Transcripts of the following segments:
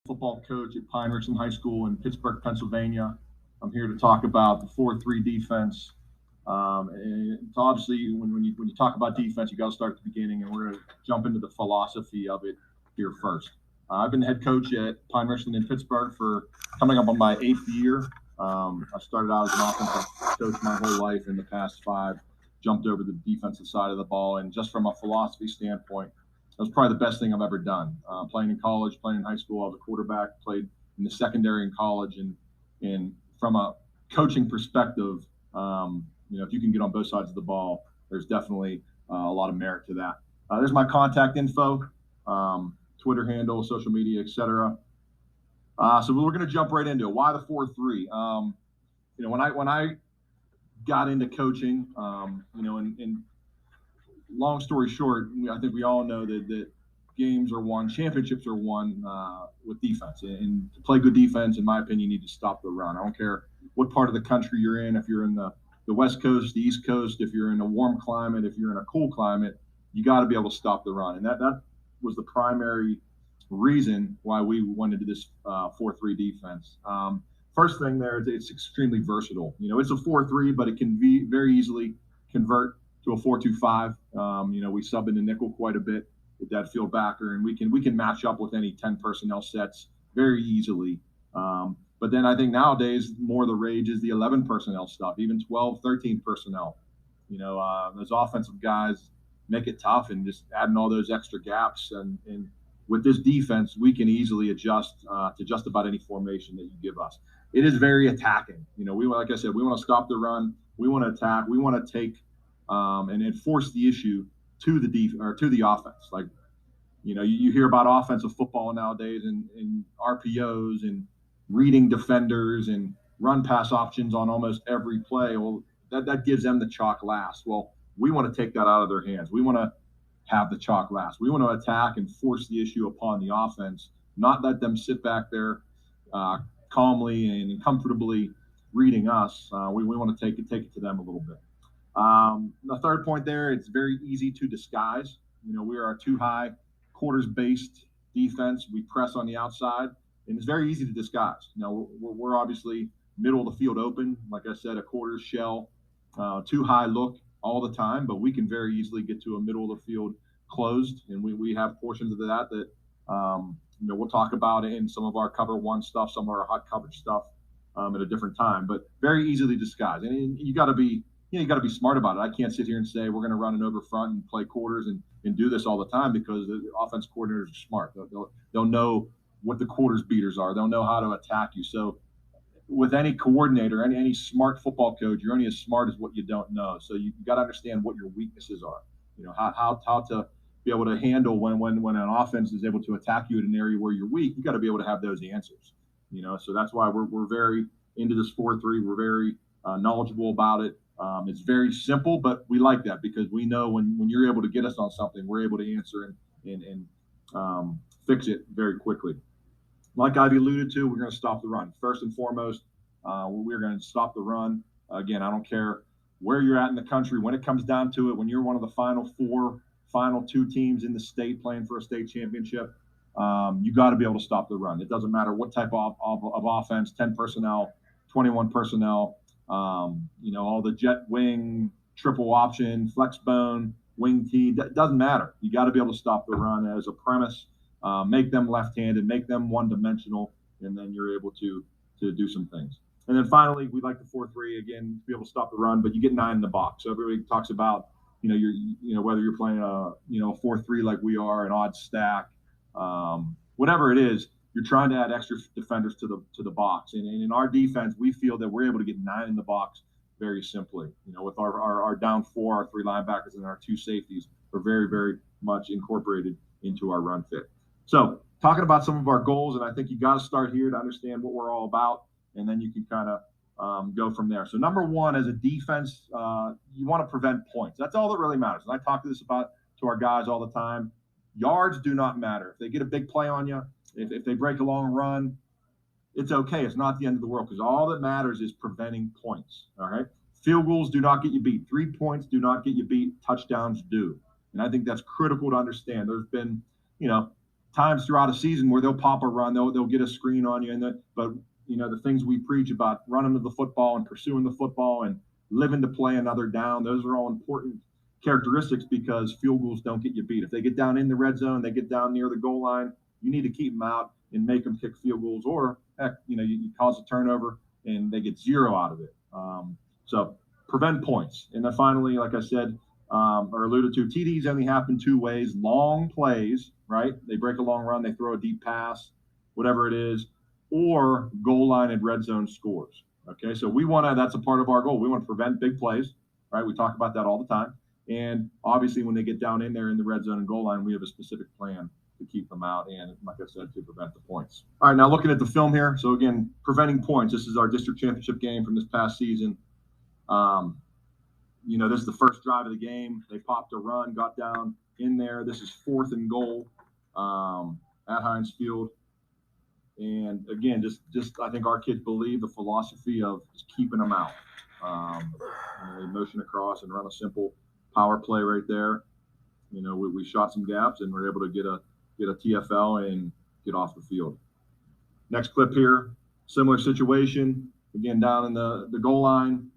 Football coach at Pine Richland High School in Pittsburgh, Pennsylvania. I'm here to talk about the 4-3 defense. And it's obviously, when you talk about defense, you got to start at the beginning, and we're going to jump into the philosophy of it here first. I've been the head coach at Pine Richland in Pittsburgh for coming up on my 8th year. I started out as an offensive coach my whole life. In the past 5, jumped over the defensive side of the ball, and just from a philosophy standpoint, that was probably the best thing I've ever done. Playing in college, playing in high school, I was a quarterback, played in the secondary in college, and from a coaching perspective, if you can get on both sides of the ball, there's definitely a lot of merit to that. There's my contact info, Twitter handle, social media, etc. So we're going to jump right into it. Why the 4-3? When I got into coaching, and long story short, I think we all know that games are won, championships are won with defense. And to play good defense, in my opinion, you need to stop the run. I don't care what part of the country you're in. If you're in the West Coast, the East Coast, if you're in a warm climate, if you're in a cool climate, you got to be able to stop the run. And that was the primary reason why we went into this 4-3 defense. First thing there, it's extremely versatile. It's a 4-3, but it can be very easily convert to a 4-2-5. We sub in the nickel quite a bit with that field backer, and we can match up with any 10 personnel sets very easily. But then I think nowadays more the rage is the 11 personnel stuff, even 12, 13 personnel. Those offensive guys make it tough, and just adding all those extra gaps. And with this defense, we can easily adjust to just about any formation that you give us. It is very attacking. Like I said, we want to stop the run. We want to attack. We want to take and enforce the issue to the offense. Like, you hear about offensive football nowadays and RPOs and reading defenders and run pass options on almost every play. Well, that gives them the chalk last. Well, we want to take that out of their hands. We want to have the chalk last. We want to attack and force the issue upon the offense, not let them sit back there calmly and comfortably reading us. We want to take it to them a little bit. The third point there, it's very easy to disguise. We are a too-high quarters-based defense. We press on the outside, and it's very easy to disguise. We're obviously middle of the field open. Like I said, a quarters shell, too-high look all the time, but we can very easily get to a middle of the field closed, and we have portions of that we'll talk about in some of our cover one stuff, some of our hot coverage stuff at a different time, but very easily disguised. And you got to be smart about it. I can't sit here and say we're going to run an over front and play quarters and do this all the time, because the offense coordinators are smart. They'll know what the quarters beaters are. They'll know how to attack you. So with any coordinator, any smart football coach, you're only as smart as what you don't know. So you got to understand what your weaknesses are. How to be able to handle when an offense is able to attack you in an area where you're weak. You got to be able to have those answers. So that's why we're very into this 4-3. We're very knowledgeable about it. It's very simple, but we like that because we know when you're able to get us on something, we're able to answer and fix it very quickly. Like I've alluded to, we're going to stop the run. First and foremost, we're going to stop the run. Again, I don't care where you're at in the country. When it comes down to it, when you're one of the final 2 teams in the state playing for a state championship, you got to be able to stop the run. It doesn't matter what type of offense, 10 personnel, 21 personnel, all the jet wing, triple option, flex bone, wing tee, that doesn't matter. You got to be able to stop the run as a premise, make them left-handed, make them one-dimensional, and then you're able to do some things. And then finally, we like the 4-3 again to be able to stop the run, but you get 9 in the box. So everybody talks about whether you're playing a 4-3 like we are, an odd stack, whatever it is, you're trying to add extra defenders to the box. And in our defense, we feel that we're able to get 9 in the box very simply. With our down 4, our 3 linebackers, and our 2 safeties are very, very much incorporated into our run fit. So talking about some of our goals, and I think you got to start here to understand what we're all about, and then you can kind of go from there. So number one, as a defense, you want to prevent points. That's all that really matters. And I talk to our guys all the time. Yards do not matter. If they get a big play on you, if they break a long run, it's okay. It's not the end of the world, because all that matters is preventing points. All right. Field goals do not get you beat. 3 points do not get you beat. Touchdowns do. And I think that's critical to understand. There's been, times throughout a season where they'll pop a run, they'll get a screen on you, but the things we preach about running to the football and pursuing the football and living to play another down, those are all important characteristics because field goals don't get you beat. If they get down in the red zone, they get down near the goal line, you need to keep them out and make them kick field goals, or heck, you cause a turnover and they get 0 out of it. So prevent points. And then finally, like I said, or alluded to, TDs only happen 2 ways: long plays, right? They break a long run, they throw a deep pass, whatever it is, or goal line and red zone scores. Okay, so that's a part of our goal. We want to prevent big plays, right? We talk about that all the time. And obviously when they get down in there in the red zone and goal line, we have a specific plan to keep them out and, like I said, to prevent the points. All right, now looking at the film here. So again, preventing points. This is our district championship game from this past season. This is the first drive of the game. They popped a run, got down in there. This is 4th and goal at Heinz Field. And again, just I think our kids believe the philosophy of just keeping them out. They motion across and run a simple power play right there. We shot some gaps and we're able to get a TFL and get off the field. Next clip here, similar situation. Again, down in the goal line.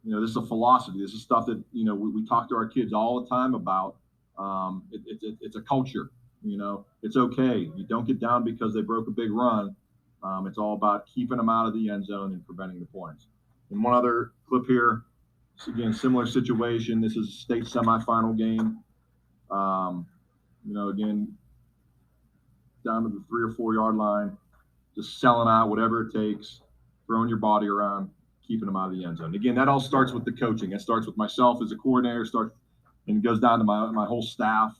This is a philosophy. This is stuff that, we talk to our kids all the time about. It's a culture. It's okay. You don't get down because they broke a big run. It's all about keeping them out of the end zone and preventing the points. And one other clip here. Again, similar situation. This is a state semifinal game. Again, down to the 3 or 4 yard line, just selling out whatever it takes, throwing your body around, keeping them out of the end zone. Again, that all starts with the coaching. It starts with myself as a coordinator, and it goes down to my whole staff.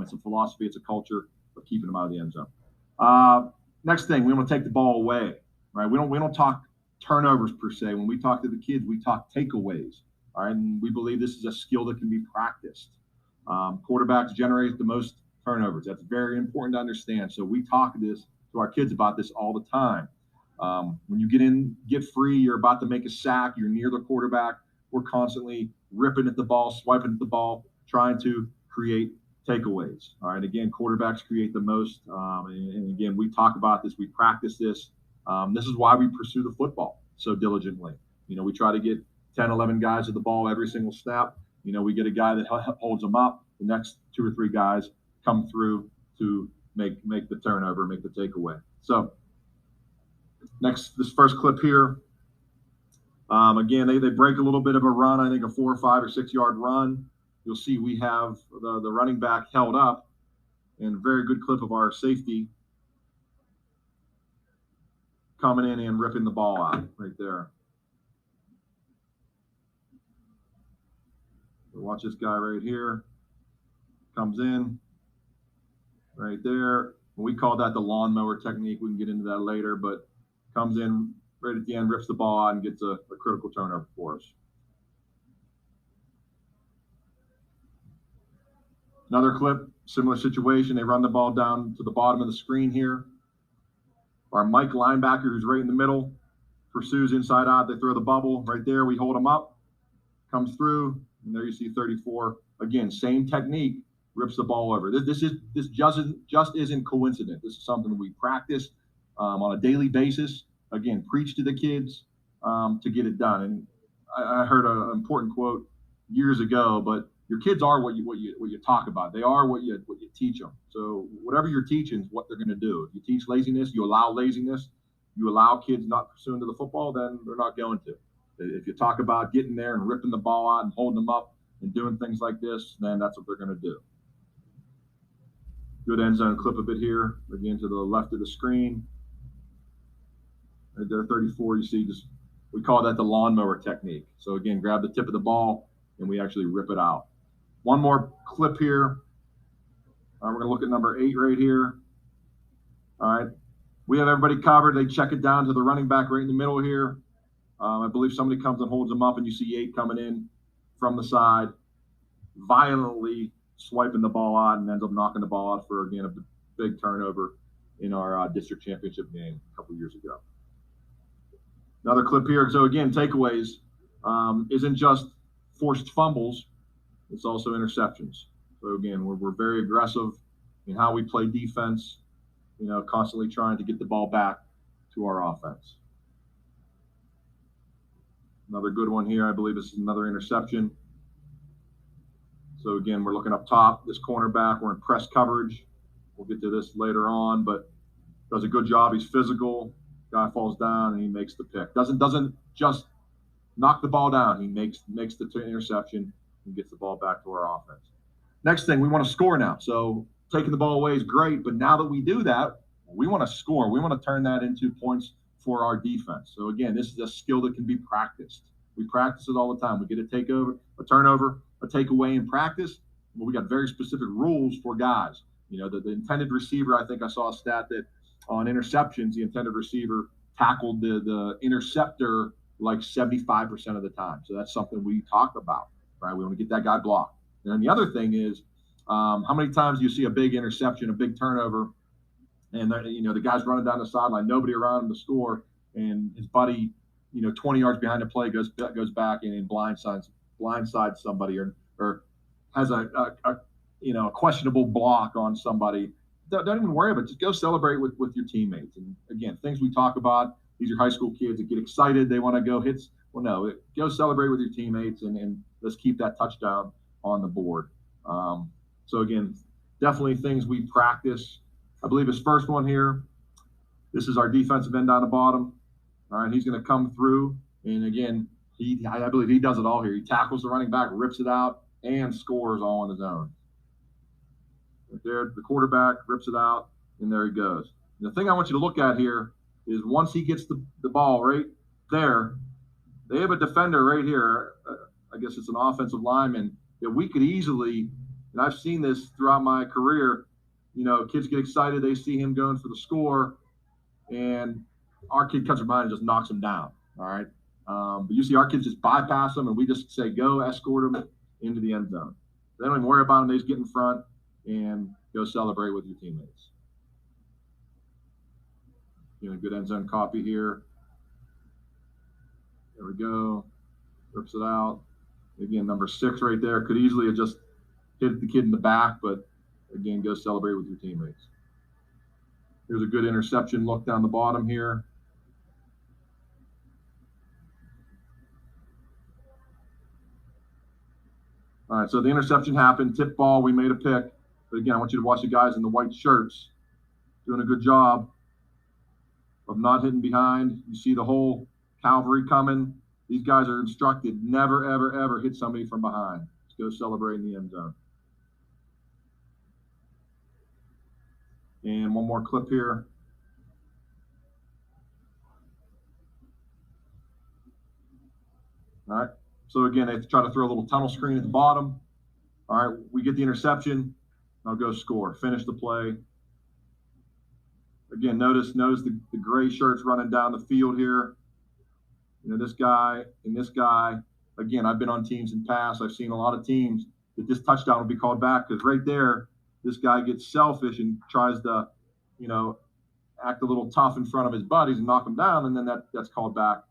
It's a philosophy, it's a culture of keeping them out of the end zone. Next thing, we want to take the ball away, right? We don't talk turnovers per se. When we talk to the kids, we talk takeaways. All right, and we believe this is a skill that can be practiced. Quarterbacks generate the most turnovers. That's very important to understand. So we talk to our kids about this all the time. When you get free, you're about to make a sack, you're near the quarterback, we're constantly ripping at the ball, swiping at the ball, trying to create takeaways. All right, again, quarterbacks create the most. And again, we talk about this, we practice this. This is why we pursue the football so diligently. We try to get 10, 11 guys at the ball every single snap. We get a guy that holds them up. The next 2 or 3 guys come through to make the turnover, make the takeaway. So next, this first clip here. Again, they break a little bit of a run, I think a 4 or 5 or 6 yard run. You'll see we have the running back held up, and a very good clip of our safety coming in and ripping the ball out right there. So watch this guy right here. Comes in right there. We call that the lawnmower technique. We can get into that later, but comes in right at the end, rips the ball out, and gets a critical turnover for us. Another clip, similar situation. They run the ball down to the bottom of the screen here. Our Mike linebacker, who's right in the middle, pursues inside out. They throw the bubble right there. We hold him up, comes through, and there you see 34. Again, same technique, rips the ball over. This just isn't coincident. This is something that we practice on a daily basis. Again, preach to the kids to get it done. And I heard an important quote years ago, but your kids are what you talk about. They are what you teach them. So whatever you're teaching is what they're going to do. If you teach laziness, you allow laziness, you allow kids not pursuing to the football, then they're not going to. If you talk about getting there and ripping the ball out and holding them up and doing things like this, then that's what they're going to do. Good end zone clip a bit here. Again, to the left of the screen. Right there, 34, you see, we call that the lawnmower technique. So again, grab the tip of the ball and we actually rip it out. One more clip here. We're going to look at number 8 right here. All right. We have everybody covered. They check it down to the running back right in the middle here. I believe somebody comes and holds them up, and you see 8 coming in from the side, violently swiping the ball out and ends up knocking the ball out for, again, a big turnover in our district championship game a couple years ago. Another clip here. So, again, takeaways isn't just forced fumbles. It's also interceptions. So, again, we're very aggressive in how we play defense, constantly trying to get the ball back to our offense. Another good one here. I believe this is another interception. So again, we're looking up top. This cornerback, we're in press coverage. We'll get to this later on, but does a good job. He's physical. Guy falls down and he makes the pick. Doesn't just knock the ball down. He makes the interception and gets the ball back to our offense. Next thing, we want to score now. So taking the ball away is great, but now that we do that, we want to score. We want to turn that into points for our defense. So again, this is a skill that can be practiced. We practice it all the time. We get a takeover, a turnover, a takeaway in practice. Well, we got very specific rules for guys. The intended receiver, I think I saw a stat that on interceptions, the intended receiver tackled the interceptor like 75% of the time. So that's something we talk about, right? We want to get that guy blocked. And then the other thing is, how many times do you see a big interception, a big turnover, and the guy's running down the sideline, nobody around him to score, and his buddy, 20 yards behind the play goes back and blindsides somebody or has a questionable block on somebody. Don't even worry about it. Just go celebrate with your teammates. And again, things we talk about, these are high school kids that get excited. They want to go hits. Well, no, go celebrate with your teammates and let's keep that touchdown on the board. So again, definitely things we practice. I believe his first one here, this is our defensive end down the bottom. All right, he's going to come through. And again, I believe he does it all here. He tackles the running back, rips it out, and scores all on his own. Right there, the quarterback rips it out, and there he goes. And the thing I want you to look at here is once he gets the ball right there, they have a defender right here. I guess it's an offensive lineman that we could easily, and I've seen this throughout my career, kids get excited. They see him going for the score, and our kid cuts their mind and just knocks him down. All right. But you see our kids just bypass them, and we just say, go escort them into the end zone. They don't even worry about them. They just get in front and go celebrate with your teammates. Good end zone copy here. There we go. Rips it out. Again, number 6 right there. Could easily have just hit the kid in the back, but again, go celebrate with your teammates. Here's a good interception look down the bottom here. All right, so the interception happened, tip ball, we made a pick. But again, I want you to watch the guys in the white shirts doing a good job of not hitting behind. You see the whole cavalry coming. These guys are instructed, never, ever, ever hit somebody from behind. Let's go celebrate in the end zone. And one more clip here. All right. So again, they try to throw a little tunnel screen at the bottom. All right, we get the interception. I'll go score. Finish the play. Again, notice the gray shirts running down the field here. This guy and this guy. Again, I've been on teams in the past. I've seen a lot of teams that this touchdown will be called back because right there, this guy gets selfish and tries to, act a little tough in front of his buddies and knock them down, and then that's called back.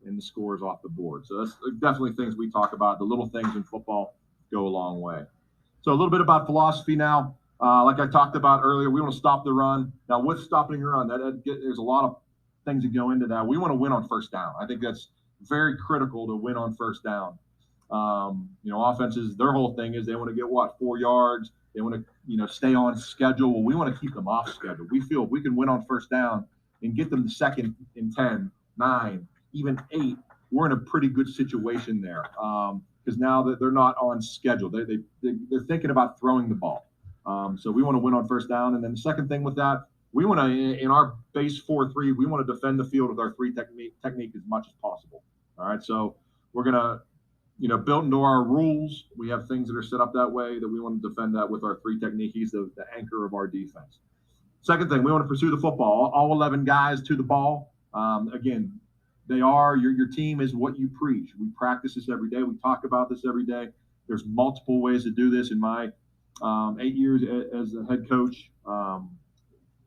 And the score is off the board. So that's definitely things we talk about. The little things in football go a long way. So a little bit about philosophy now. Like I talked about earlier, we want to stop the run. Now, with stopping the run, there's a lot of things that go into that. We want to win on first down. I think that's very critical to win on first down. Offenses, their whole thing is they want to get 4 yards. They want to, stay on schedule. Well, we want to keep them off schedule. We feel if we can win on first down and get them to second and 10, 9, even 8, we're in a pretty good situation there because now that they're not on schedule, they're thinking about throwing the ball. So we want to win on first down. And then the second thing with that, we want to, in our base 4-3, we want to defend the field with our 3 technique as much as possible. All right. So we're going to, built into our rules, we have things that are set up that way that we want to defend that with our 3 technique. He's the anchor of our defense. Second thing, we want to pursue the football. All 11 guys to the ball. Again, they are your team is what you preach. We practice this every day. We talk about this every day. There's multiple ways to do this. In my 8 years as a head coach,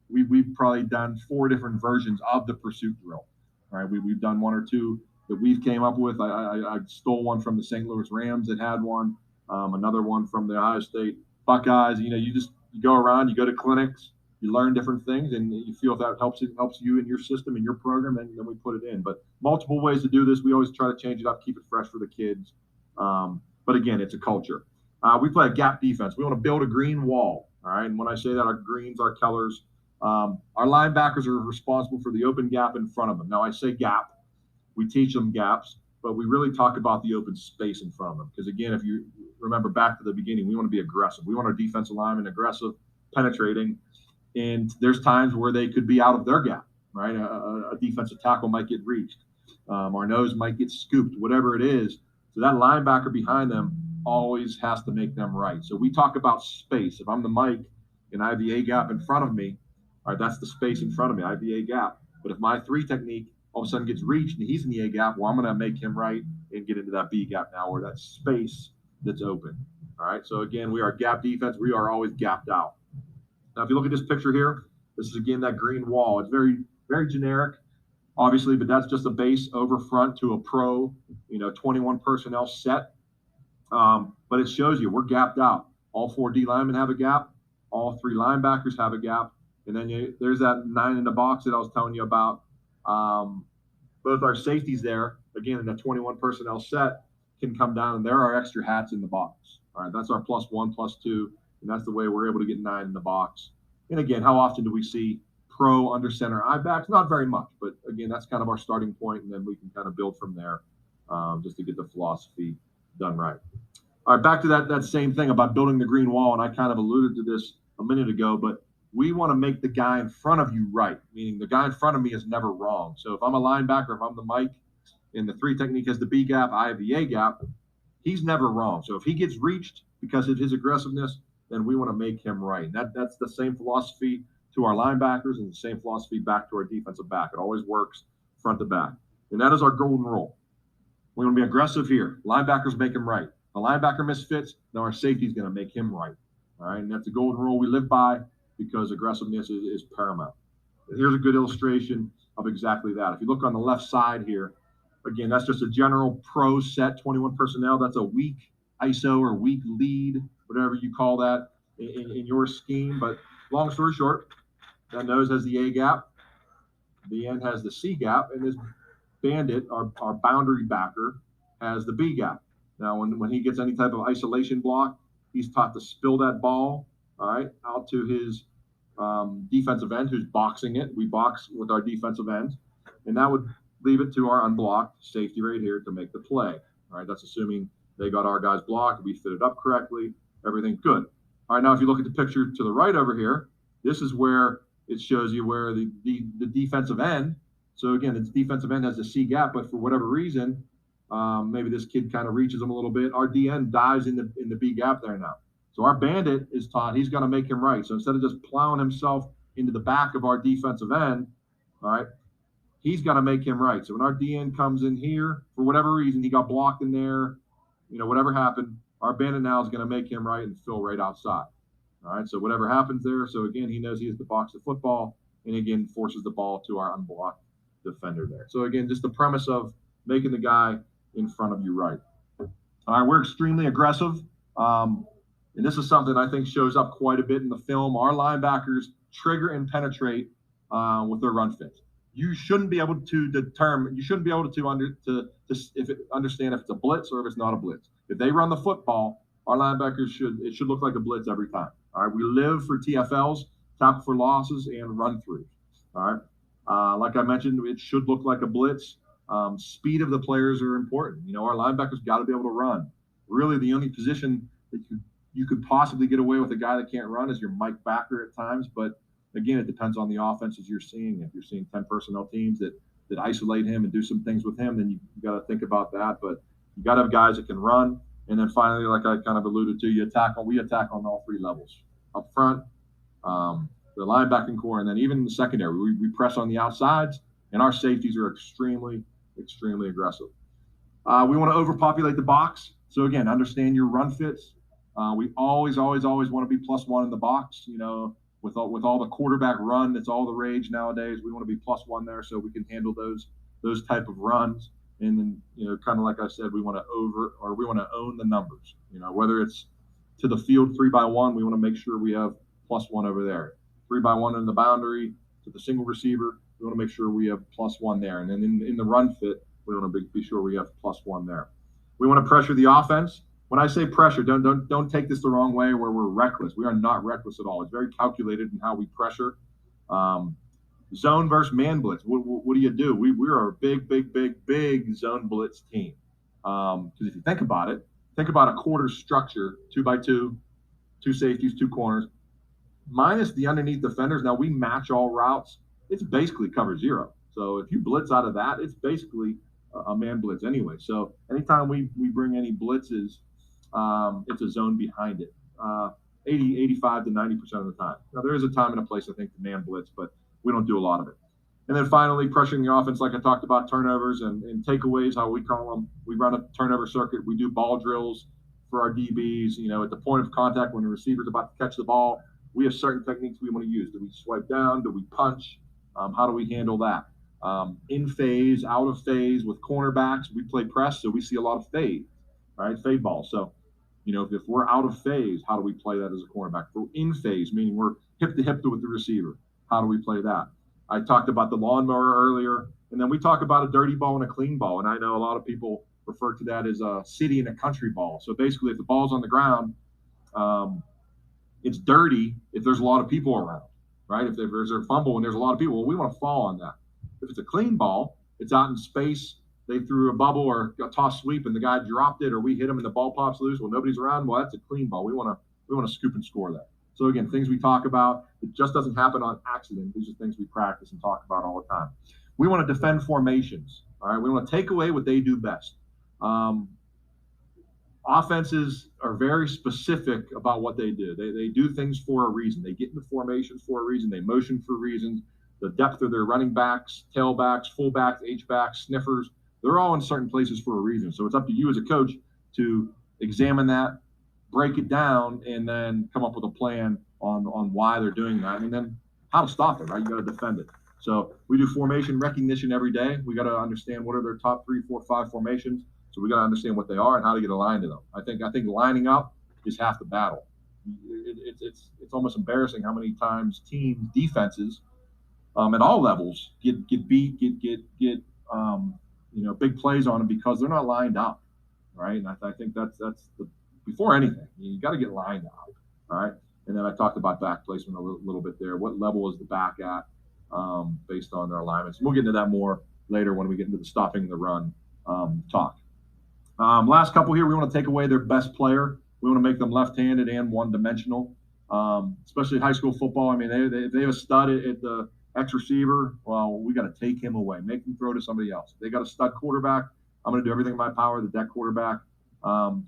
we've probably done 4 different versions of the pursuit drill. All right, we've done 1 or 2 that we've came up with. I stole one from the St. Louis Rams that had one, another one from the Ohio State Buckeyes. You you go around, you go to clinics, you learn different things, and you feel if that helps you in your system, in your program, and then we put it in. But multiple ways to do this. We always try to change it up, keep it fresh for the kids. But again, it's a culture. We play a gap defense. We want to build a green wall. All right. And when I say that, our greens, our colors, our linebackers are responsible for the open gap in front of them. Now, I say gap. We teach them gaps, but we really talk about the open space in front of them. Because, again, if you remember back to the beginning, we want to be aggressive. We want our defensive linemen aggressive, penetrating. And there's times where they could be out of their gap, right? A defensive tackle might get reached. Our nose might get scooped, whatever it is. So that linebacker behind them always has to make them right. So we talk about space. If I'm the Mike and I have the A gap in front of me, all right, that's the space in front of me. I have the A gap. But if my 3 technique all of a sudden gets reached and he's in the A gap, well, I'm going to make him right and get into that B gap now, where that space that's open. All right. So again, we are gap defense. We are always gapped out. Now, if you look at this picture here, this is again that green wall. It's very, very generic, obviously, but that's just a base over front to a pro, 21 personnel set. But it shows you we're gapped out. All 4 D linemen have a gap. All 3 linebackers have a gap. And then there's that 9 in the box that I was telling you about. Both our safeties there, again, in the 21 personnel set, can come down, and there are extra hats in the box. All right, that's our +1, +2, and that's the way we're able to get 9 in the box. And again, how often do we see pro under center eye backs? Not very much, but again, that's kind of our starting point, and then we can kind of build from there, just to get the philosophy done right. All right, back to that same thing about building the green wall, and I kind of alluded to this a minute ago, but we want to make the guy in front of you right, meaning the guy in front of me is never wrong. So if I'm a linebacker, if I'm the Mike, and the 3 technique has the B gap, I have the A gap, he's never wrong. So if he gets reached because of his aggressiveness, then we want to make him right. And that's the same philosophy to our linebackers and the same philosophy back to our defensive back. It always works front to back. And that is our golden rule. We want to be aggressive here. Linebackers make him right. The linebacker misfits, now our safety is going to make him right. All right, and that's a golden rule we live by, because aggressiveness is paramount. And here's a good illustration of exactly that. If you look on the left side here, again, that's just a general pro set, 21 personnel. That's a weak ISO or weak lead, whatever you call that in your scheme. But long story short, that nose has the A gap, the end has the C gap, and this bandit, our boundary backer, has the B gap. Now, when he gets any type of isolation block, he's taught to spill that ball, all right, out to his defensive end who's boxing it. We box with our defensive end, and that would leave it to our unblocked safety right here to make the play. All right, that's assuming they got our guys blocked, we fit it up correctly, everything good. All right, now if you look at the picture to the right over here, this is where it shows you where the defensive end. So again, its defensive end has the C gap, but for whatever reason, maybe this kid kind of reaches him a little bit. Our DN dives in the B gap there now. So our bandit is taught he's going to make him right. So instead of just plowing himself into the back of our defensive end, all right, he's got to make him right. So when our DN comes in here, for whatever reason, he got blocked in there, whatever happened, our bandit now is going to make him right and fill right outside. All right, so whatever happens there, so again, he knows he has to box the football, and again, forces the ball to our unblocked defender there. So again, just the premise of making the guy in front of you right. All right, we're extremely aggressive. And this is something I think shows up quite a bit in the film. Our linebackers trigger and penetrate with their run fits. You shouldn't be able to determine. You shouldn't be able to understand if it's a blitz or if it's not a blitz. If they run the football, our linebackers should look like a blitz every time. All right, we live for TFLs, tackle for losses, and run throughs. All right, like I mentioned, it should look like a blitz. Speed of the players are important. Our linebackers got to be able to run. Really, the only position that you could possibly get away with a guy that can't run is your Mike backer at times. But again, it depends on the offenses you're seeing. If you're seeing 10 personnel teams that isolate him and do some things with him, then you got to think about that. But you got to have guys that can run. And then finally, like I kind of alluded to, we attack on all 3 levels. Up front, the linebacking core, and then even in the secondary, we press on the outsides, and our safeties are extremely, extremely aggressive. We want to overpopulate the box. So again, understand your run fits. We always want to be +1 in the box. With all the quarterback run, that's all the rage nowadays. We want to be +1 there so we can handle those type of runs. And then kind of like I said, we want to own the numbers. Whether it's to the field 3-by-1, we want to make sure we have +1 over there. 3-by-1 in the boundary to the single receiver, we want to make sure we have +1 there. And then in the run fit, we want to be sure we have +1 there. We want to pressure the offense. When I say pressure, don't take this the wrong way where we're reckless. We are not reckless at all. It's very calculated in how we pressure. Zone versus man blitz. What do? We are a big zone blitz team. Because if you think about it, think about a quarter structure, 2-by-2, 2 safeties, 2 corners, minus the underneath defenders. Now we match all routes. It's basically cover 0. So if you blitz out of that, it's basically a man blitz anyway. So anytime we bring any blitzes, it's a zone behind it. 85 to 90% of the time. Now there is a time and a place, I think, to man blitz, but we don't do a lot of it. And then finally, pressuring the offense, like I talked about, turnovers and takeaways, how we call them. We run a turnover circuit. We do ball drills for our DBs. At the point of contact when the receiver's about to catch the ball, we have certain techniques we want to use. Do we swipe down? Do we punch? How do we handle that? In phase, out of phase with cornerbacks, we play press, so we see a lot of fade, right? Fade ball. So, if we're out of phase, how do we play that as a cornerback? If we're in phase, meaning we're hip to hip with the receiver, how do we play that? I talked about the lawnmower earlier, and then we talk about a dirty ball and a clean ball. And I know a lot of people refer to that as a city and a country ball. So basically, if the ball's on the ground, it's dirty if there's a lot of people around, right? If there's a fumble and there's a lot of people, well, we want to fall on that. If it's a clean ball, it's out in space. They threw a bubble or a toss sweep and the guy dropped it, or we hit him and the ball pops loose. Well, nobody's around. Well, that's a clean ball. We want to scoop and score that. So again, things we talk about, it just doesn't happen on accident. These are things we practice and talk about all the time. We want to defend formations. All right. We want to take away what they do best. Offenses are very specific about what they do. They do things for a reason. They get into formations for a reason. They motion for reasons. The depth of their running backs, tailbacks, fullbacks, H-backs, sniffers, they're all in certain places for a reason. So it's up to you as a coach to examine that, break it down, and then come up with a plan on why they're doing that, and then how to stop it, right? You got to defend it. So we do formation recognition every day. We got to understand what are their top 3, 4, 5 formations. So we got to understand what they are and how to get aligned to them. I think lining up is half the battle. It's almost embarrassing how many times teams, defenses, at all levels get beat, get big plays on them because they're not lined up, right? And I think that's the before anything, you got to get lined up, all right? And then I talked about back placement a little bit there. What level is the back at based on their alignments? And we'll get into that more later when we get into the stopping the run talk. Last couple here, we want to take away their best player. We want to make them left-handed and one-dimensional, especially high school football. I mean, they have a stud at the X receiver. Well, we got to take him away, make him throw to somebody else. They got a stud quarterback. I'm going to do everything in my power. The deck quarterback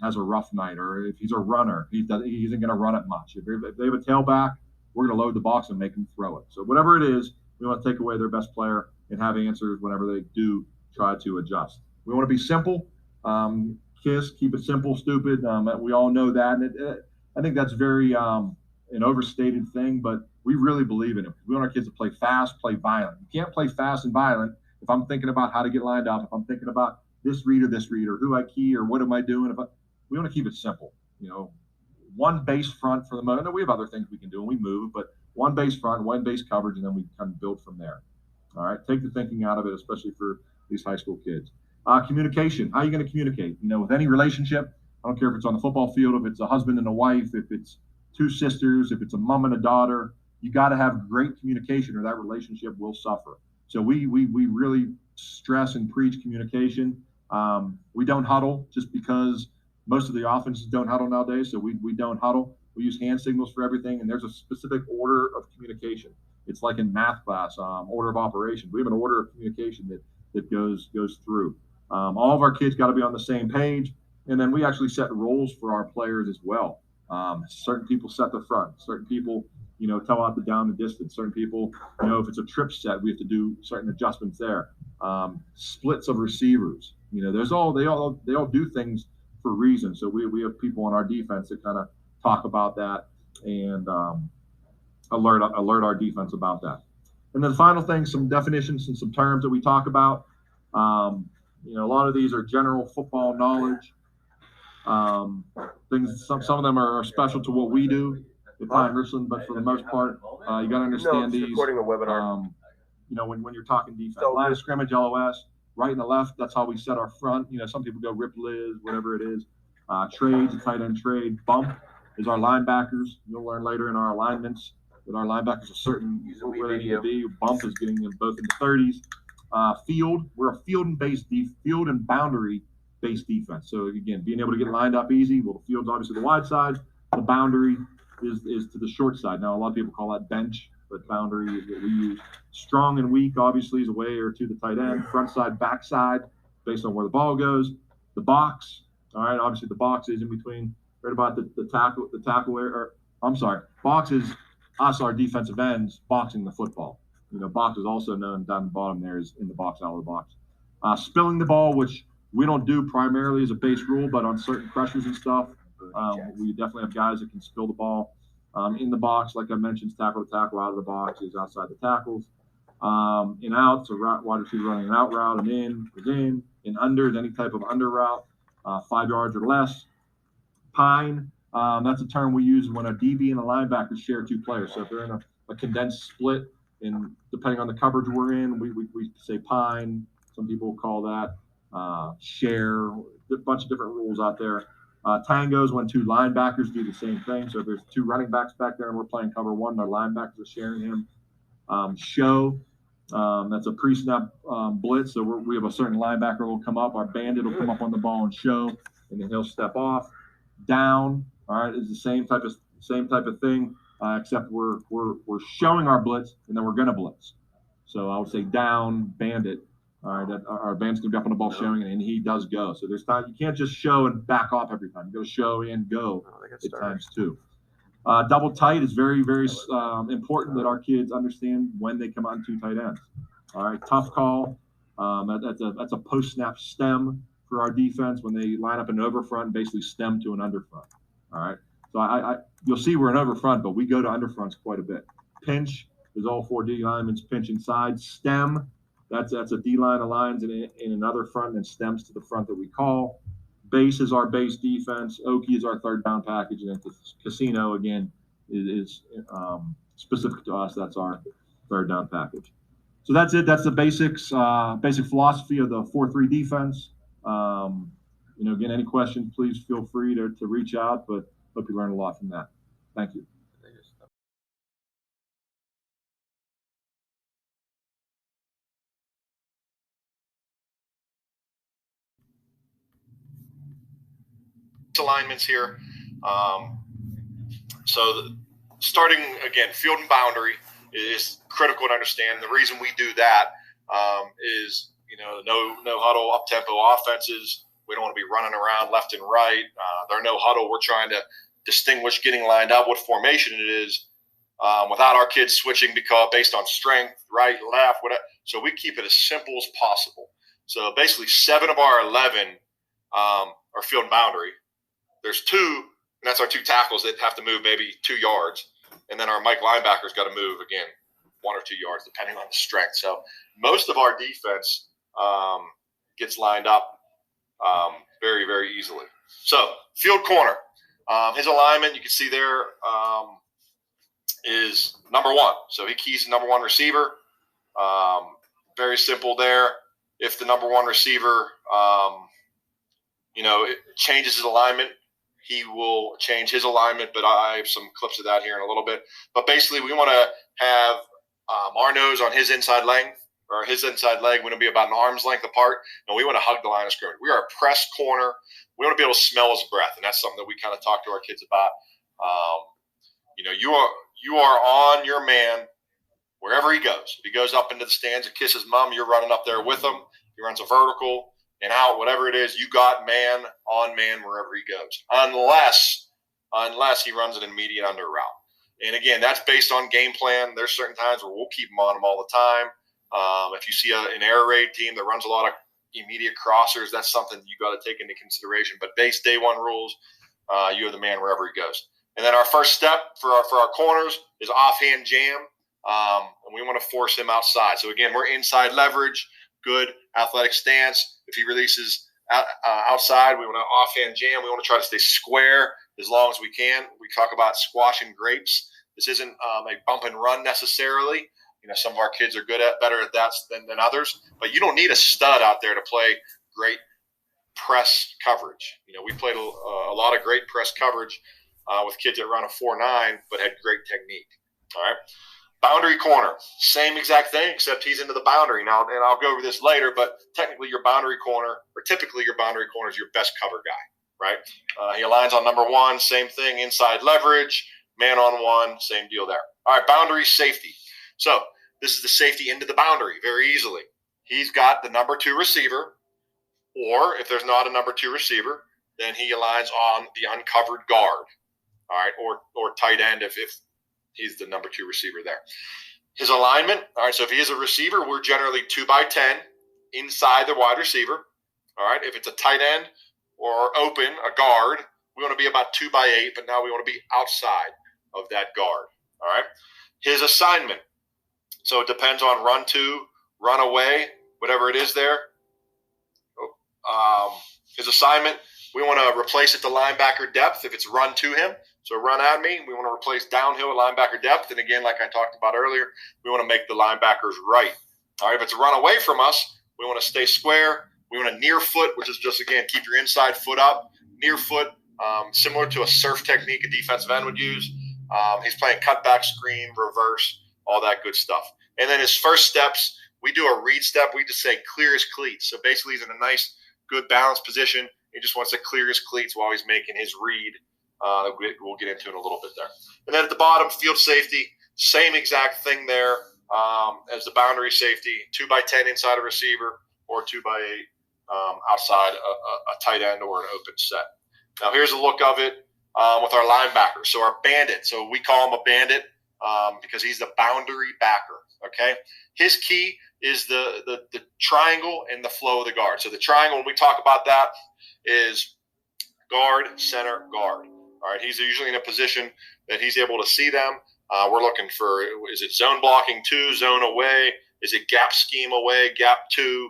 has a rough night, or if he's a runner, he isn't going to run it much. If they have a tailback, we're going to load the box and make him throw it. So whatever it is, we want to take away their best player and have answers whenever they do try to adjust. We want to be simple. Keep it simple, stupid. We all know that. And I think that's very an overstated thing, but we really believe in it. We want our kids to play fast, play violent. You can't play fast and violent if I'm thinking about how to get lined up, if I'm thinking about this read or who I key or what am I doing. We want to keep it simple. One base front for the moment. We have other things we can do and we move, but one base front, one base coverage, and then we kind of build from there. All right, take the thinking out of it, especially for these high school kids. Communication. How are you going to communicate? With any relationship, I don't care if it's on the football field, if it's a husband and a wife, if it's 2 sisters, if it's a mom and a daughter, you got to have great communication or that relationship will suffer. So we really stress and preach communication. We don't huddle just because most of the offenses don't huddle nowadays. So we don't huddle. We use hand signals for everything. And there's a specific order of communication. It's like in math class, order of operations. We have an order of communication that goes through. All of our kids got to be on the same page. And then we actually set roles for our players as well. Certain people set the front. Certain people, tell out the down the distance. Certain people, if it's a trip set, we have to do certain adjustments there. Splits of receivers. They all do things for a reason. So we have people on our defense that kind of talk about that and alert our defense about that. And then the final thing, some definitions and some terms that we talk about. A lot of these are general football knowledge. Things. Some of them are special to what we do. the time, Richland, but for the most part, you got to understand these. Recording a webinar. When you're talking defense, line of scrimmage, LOS, right and the left, that's how we set our front. Some people go rip Liz, whatever it is. Trades, a tight end trade. Bump is our linebackers. You'll learn later in our alignments that our linebackers are certain where they need to be. Bump is getting them both in the 30s. Field, we're a field and boundary-based defense. So, again, being able to get lined up easy. Well, the field's obviously the wide side. The boundary is to the short side. Now, a lot of people call that bench, but boundary is what we use. Strong and weak, obviously, is a way or two the tight end. Front side, back side, based on where the ball goes. The box, all right, obviously the box is in between, right about the tackle area. Box is us, our defensive ends, boxing the football. Box is also known down the bottom there is in the box, out of the box. Spilling the ball, which we don't do primarily as a base rule, but on certain pressures and stuff, we definitely have guys that can spill the ball. In the box, like I mentioned, tackle to tackle. Out of the box is outside the tackles. In out, so wide receiver running an out route, and in is in. In under is any type of under route, 5 yards or less. Pine, that's a term we use when a DB and a linebacker share 2 players. So if they're in a condensed split, and depending on the coverage we're in, we say pine. Some people call that share. A bunch of different rules out there. Tangos when 2 linebackers do the same thing. So if there's 2 running backs back there and we're playing cover 1, our linebackers are sharing him. Show, that's a pre-snap blitz. So we have a certain linebacker will come up. Our bandit will come up on the ball and show, and then he'll step off. Down, all right, is the same type of thing, except we're showing our blitz and then we're gonna blitz. So I would say down, bandit. All right, our bandit's gonna be up on the ball showing, and he does go. So there's time you can't just show and back off every time. You got to show and go at times too. Double tight is very, very important that our kids understand when they come on 2 tight ends. All right, tough call. That's a post snap stem for our defense when they line up an over front and basically stem to an under front. All right, so you'll see we're an over front, but we go to under fronts quite a bit. Pinch is all 4 D linemen pinch inside. Stem, that's a D line aligns in another front and stems to the front that we call. Base is our base defense. Okie is our third down package, and then casino again is specific to us. That's our third down package. So that's it. That's the basics, basic philosophy of the 4-3 defense. Again, any questions, please feel free to reach out. But hope you learned a lot from that. Thank you. Alignments here. Starting again, field and boundary is critical to understand. The reason we do that is no huddle, up tempo offenses. We don't want to be running around left and right. There are no huddle. We're trying to distinguish getting lined up, what formation it is, without our kids switching based on strength, right, left, whatever. So we keep it as simple as possible. So basically, 7 of our 11 are field and boundary. There's 2, and that's our 2 tackles that have to move maybe 2 yards. And then our Mike linebacker's got to move, again, 1 or 2 yards, depending on the strength. So most of our defense gets lined up very, very easily. So field corner. His alignment, you can see there, is number 1. So he keys the number 1 receiver. Very simple there. If the number 1 receiver, it changes his alignment, he will change his alignment, but I have some clips of that here in a little bit. But basically, we want to have our nose on his inside length, or his inside leg. We want to be about an arm's length apart, and we want to hug the line of scrimmage. We are a press corner. We want to be able to smell his breath, and that's something that we kind of talk to our kids about. You are on your man wherever he goes. If he goes up into the stands and kisses mom, you're running up there with him. He runs a vertical and out, whatever it is, you got man on man wherever he goes, unless he runs an immediate under route. And again, that's based on game plan. There's certain times where we'll keep him on him all the time. If you see an air raid team that runs a lot of immediate crossers, that's something you got to take into consideration. But base day 1 rules, you have the man wherever he goes. And then our first step for our corners is offhand jam, and we want to force him outside. So again, we're inside leverage, good athletic stance. If he releases outside, we want to offhand jam. We want to try to stay square as long as we can. We talk about squashing grapes. This isn't a bump and run necessarily. Some of our kids are better at that than others, but you don't need a stud out there to play great press coverage. We played a lot of great press coverage with kids that run a 4.9, but had great technique. All right. Boundary corner, same exact thing, except he's into the boundary now, and I'll go over this later, but technically your boundary corner, or typically your boundary corner is your best cover guy, right? He aligns on number 1, same thing, inside leverage, man on 1, same deal there. All right, boundary safety. So this is the safety into the boundary very easily. He's got the number 2 receiver, or if there's not a number 2 receiver, then he aligns on the uncovered guard, all right, or tight end if he's the number 2 receiver there. His alignment, all right, so if he is a receiver, we're generally 2x10 inside the wide receiver, all right. If it's a tight end or open, a guard, we want to be about 2x8, but now we want to be outside of that guard, all right. His assignment, so it depends on run 2, run away, whatever it is there. His assignment, we want to replace it to linebacker depth if it's run to him. So run at me, we want to replace downhill at linebacker depth. And again, like I talked about earlier, we want to make the linebackers right. All right, if it's a run away from us, we want to stay square. We want a near foot, which is just, again, keep your inside foot up. Near foot, similar to a surf technique a defensive end would use. He's playing cutback, screen, reverse, all that good stuff. And then his first steps, we do a read step. We just say clear his cleats. So basically he's in a nice, good balanced position. He just wants to clear his cleats while he's making his read. We'll get into it in a little bit there. And then at the bottom, field safety, same exact thing there as the boundary safety, 2x10 inside a receiver or 2x8 outside a tight end or an open set. Now here's a look of it with our linebacker. So our bandit, so we call him a bandit because he's the boundary backer, okay? His key is the triangle and the flow of the guard. So the triangle, when we talk about that, is guard, center, guard. All right, he's usually in a position that he's able to see them. We're looking for, is it zone blocking 2, zone away? Is it gap scheme away, gap 2,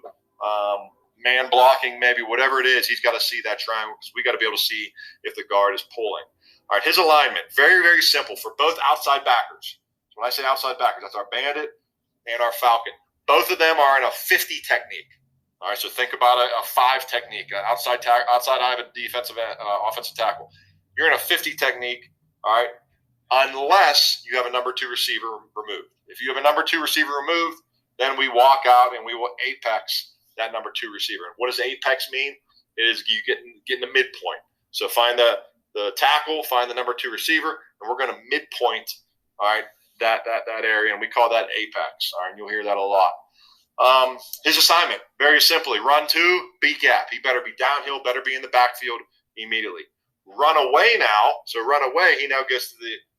man blocking maybe, whatever it is, he's got to see that triangle because we got to be able to see if the guard is pulling. All right, his alignment, very, very simple for both outside backers. So when I say outside backers, that's our bandit and our falcon. Both of them are in a 50 technique. All right, so think about a 5 technique, outside eye of a defensive offensive tackle. You're in a 50 technique, all right, unless you have a number 2 receiver removed. If you have a number 2 receiver removed, then we walk out and we will apex that number 2 receiver. And what does apex mean? It is you get in the midpoint. So find the tackle, find the number 2 receiver, and we're going to midpoint, all right, that area, and we call that apex. All right, and you'll hear that a lot. His assignment, very simply, run 2, beat gap. He better be downhill, better be in the backfield immediately. Run away now. So run away, he now gets to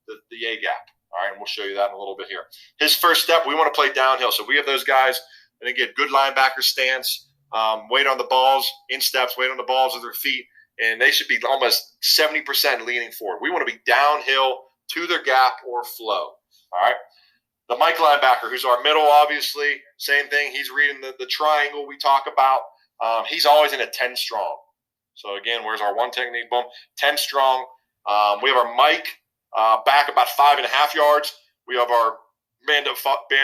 the A gap. All right, and we'll show you that in a little bit here. His first step, we want to play downhill. So we have those guys, and they get good linebacker stance, weight on the balls, in steps, weight on the balls of their feet, and they should be almost 70% leaning forward. We want to be downhill to their gap or flow. All right. The Mike linebacker, who's our middle, obviously, same thing. He's reading the triangle we talk about. He's always in a 10 strong. So, again, where's our 1 technique? Boom, 10 strong. We have our Mike back about 5.5 yards. We have our Bandit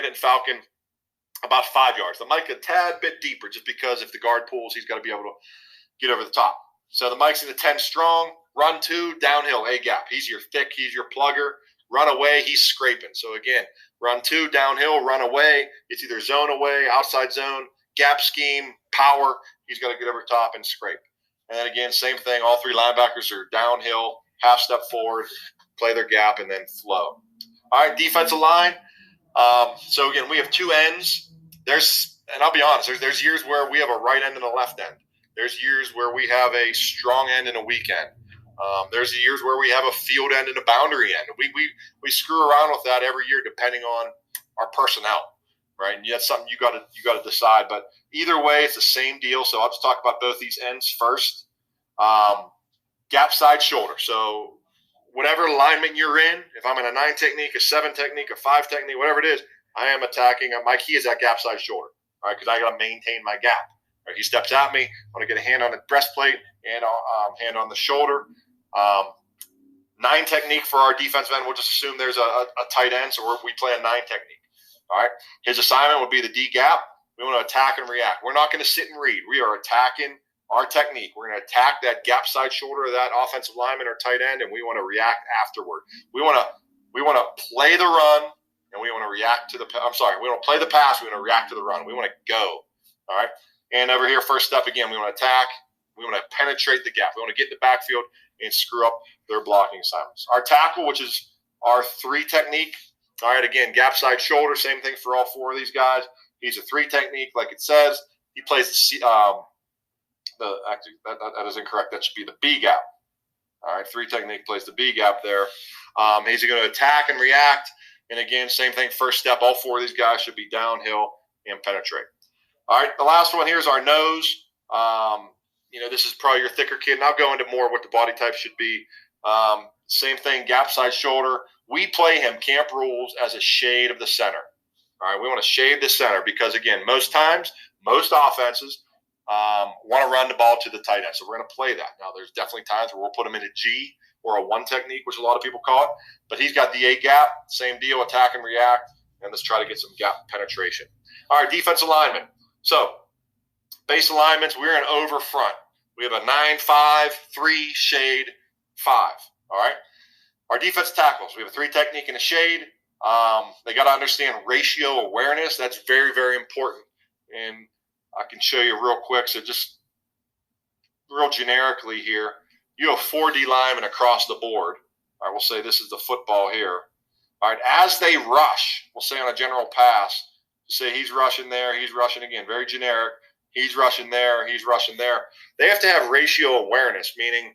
and Falcon about 5 yards. The Mike a tad bit deeper just because if the guard pulls, he's got to be able to get over the top. So the Mike's in the 10 strong. Run 2, downhill, A gap. He's your thick. He's your plugger. Run away, he's scraping. So, again, run 2, downhill, run away. It's either zone away, outside zone, gap scheme, power. He's got to get over top and scrape. And then, again, same thing. All 3 linebackers are downhill, half step forward, play their gap, and then flow. All right, defensive line. So, again, we have 2 ends. And I'll be honest, there's years where we have a right end and a left end. There's years where we have a strong end and a weak end. There's years where we have a field end and a boundary end. We screw around with that every year depending on our personnel, right? And that's something you got to decide. But either way, it's the same deal. So I'll just talk about both these ends first. Gap side shoulder. So whatever alignment you're in, if I'm in a 9 technique, a 7 technique, a 5 technique, whatever it is, I am attacking. My key is that gap side shoulder, all right? Because I got to maintain my gap. Right? He steps at me. I want to get a hand on the breastplate and hand on the shoulder. 9 technique for our defensive end. We'll just assume there's a tight end, so we play a 9 technique. All right. His assignment would be the D gap. We want to attack and react. We're not going to sit and read. We are attacking our technique. We're going to attack that gap side shoulder of that offensive lineman or tight end, and we want to react afterward. We want to play the run, and we want to react to the. We want to play the pass. We want to react to the run. We want to go. All right. And over here, first step again, we want to attack. We want to penetrate the gap. We want to get in the backfield and screw up their blocking assignments. Our tackle, which is our 3 technique. All right, again, gap side shoulder, same thing for all 4 of these guys. He's a 3 technique, like it says. He plays actually, that is incorrect. That should be the B gap. All right, 3 technique plays the B gap there. He's going to attack and react. And again, same thing, first step. All 4 of these guys should be downhill and penetrate. All right, the last one here is our nose. This is probably your thicker kid, and I'll go into more what the body type should be. Same thing, gap side shoulder. We play him, camp rules, as a shade of the center. All right, we want to shade the center because, again, most times, most offenses want to run the ball to the tight end. So we're going to play that. Now, there's definitely times where we'll put him in a G or a 1 technique, which a lot of people call it. But he's got the A gap, same deal, attack and react, and let's try to get some gap penetration. All right, defense alignment. So base alignments, we're in over front. We have a 9-5, 3, shade, 5. All right. Our defense tackles, we have a 3 technique and a shade. They got to understand ratio awareness. That's very, very important. And I can show you real quick. So just real generically here, you have 4 D linemen across the board. All right, we'll say this is the football here. All right, as they rush, we'll say on a general pass, say he's rushing there, he's rushing again, very generic. He's rushing there, he's rushing there. They have to have ratio awareness, meaning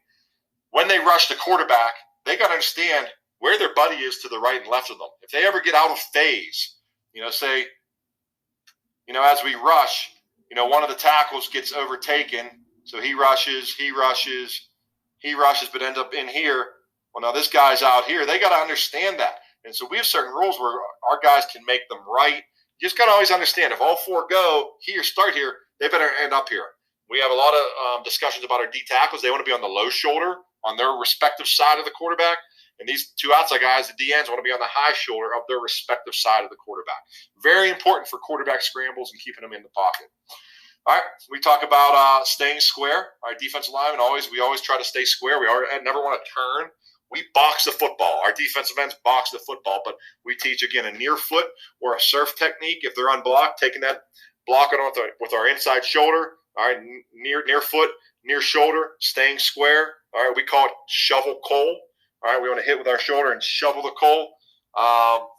when they rush the quarterback, they got to understand where their buddy is to the right and left of them. If they ever get out of phase, say, as we rush, one of the tackles gets overtaken, so he rushes, but ends up in here. Well, now this guy's out here. They got to understand that. And so we have certain rules where our guys can make them right. You just got to always understand, if all 4 go here, start here, they better end up here. We have a lot of discussions about our D tackles. They want to be on the low shoulder on their respective side of the quarterback. And these 2 outside guys, the D ends, want to be on the high shoulder of their respective side of the quarterback. Very important for quarterback scrambles and keeping them in the pocket. All right, we talk about staying square. Our defensive linemen, we always try to stay square. We never want to turn. We box the football. Our defensive ends box the football, but we teach, again, a near foot or a surf technique. If they're unblocked, taking that, blocking with our inside shoulder. All right, near foot, near shoulder, staying square. All right, we call it shovel coal. All right, we want to hit with our shoulder and shovel the coal.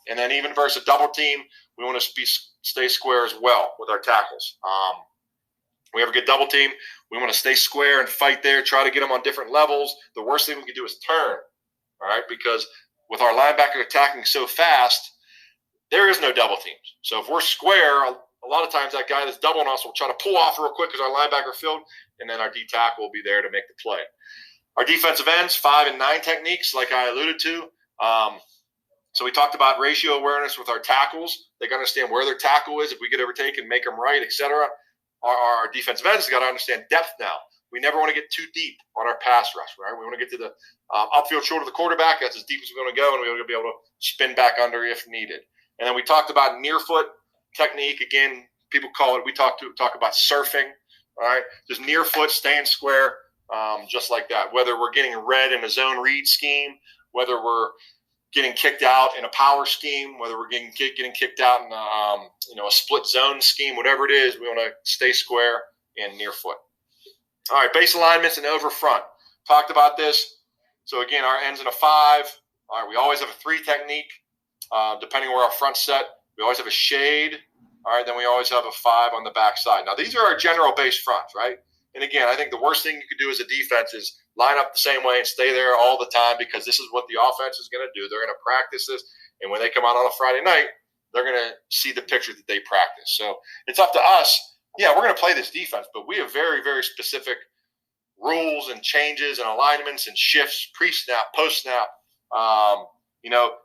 And then even versus a double team, we want to stay square as well with our tackles. We have a good double team. We want to stay square and fight there, try to get them on different levels. The worst thing we can do is turn, all right, because with our linebacker attacking so fast, there is no double teams. So if we're square, a lot of times that guy that's doubling us will try to pull off real quick because our linebacker filled, and then our D tackle will be there to make the play. Our defensive ends, 5 and 9 techniques, like I alluded to. So we talked about ratio awareness with our tackles. They got to understand where their tackle is. If we get overtaken, make them right, etc. Our defensive ends got to understand depth now. We never want to get too deep on our pass rush, right? We want to get to the upfield shoulder of the quarterback. That's as deep as we're going to go, and we're going to be able to spin back under if needed. And then we talked about near foot technique. Again, people call it, we talk about surfing, all right? Just near foot, staying square, just like that. Whether we're getting read in a zone read scheme, whether we're getting kicked out in a power scheme, whether we're getting kicked out in a split zone scheme, whatever it is, we want to stay square and near foot. All right, base alignments and over front. Talked about this. So again, our ends in a 5. All right, we always have a 3 technique, depending where our front's set. We always have a shade. All right, then we always have a 5 on the back side. Now, these are our general base fronts, right? And again, I think the worst thing you could do as a defense is line up the same way and stay there all the time, because this is what the offense is going to do. They're going to practice this, and when they come out on a Friday night, they're going to see the picture that they practice. So it's up to us. Yeah, we're going to play this defense, but we have very, very specific rules and changes and alignments and shifts, pre-snap, post-snap.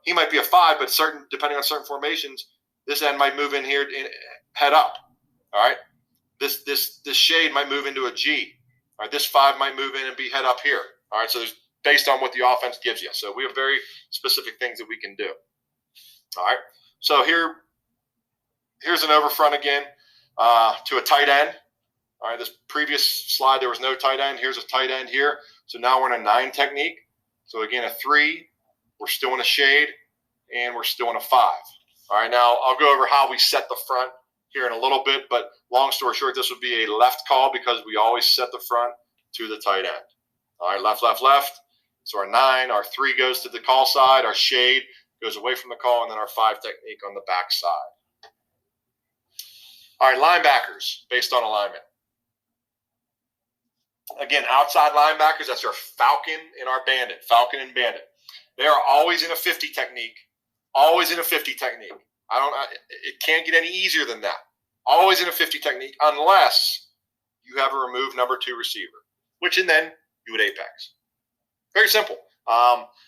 He might be a 5, but depending on certain formations, this end might move in here head up. All right, this shade might move into a G. All right, this 5 might move in and be head up here. All right, so there's based on what the offense gives you. So we have very specific things that we can do. All right. So here's an over front again to a tight end. All right. This previous slide, there was no tight end. Here's a tight end here. So now we're in a 9 technique. So again, a 3. We're still in a shade, and we're still in a 5. All right. Now I'll go over how we set the front here in a little bit, but long story short, this would be a left call because we always set the front to the tight end. All right. Left, left, left. So our 9, our 3 goes to the call side, our shade goes away from the call, and then our 5 technique on the back side. All right, linebackers based on alignment. Again, outside linebackers, that's our Falcon and our Bandit, Falcon and Bandit. They are always in a 50 technique, always in a 50 technique. It can't get any easier than that. Always in a 50 technique unless you have a removed number 2 receiver, which and then you would apex. Very simple.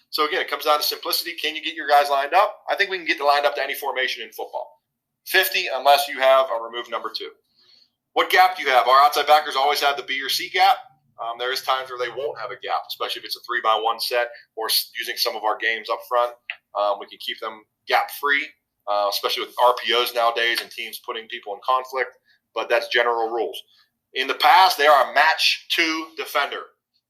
So again, it comes down to simplicity. Can you get your guys lined up? I think we can get lined up to any formation in football. 50 unless you have a removed number 2. What gap do you have? Our outside backers always have the B or C gap. There is times where they won't have a gap, especially if it's a 3-by-1 set or using some of our games up front. We can keep them gap free, especially with RPOs nowadays and teams putting people in conflict. But that's general rules. In the past, they are a match 2 defender.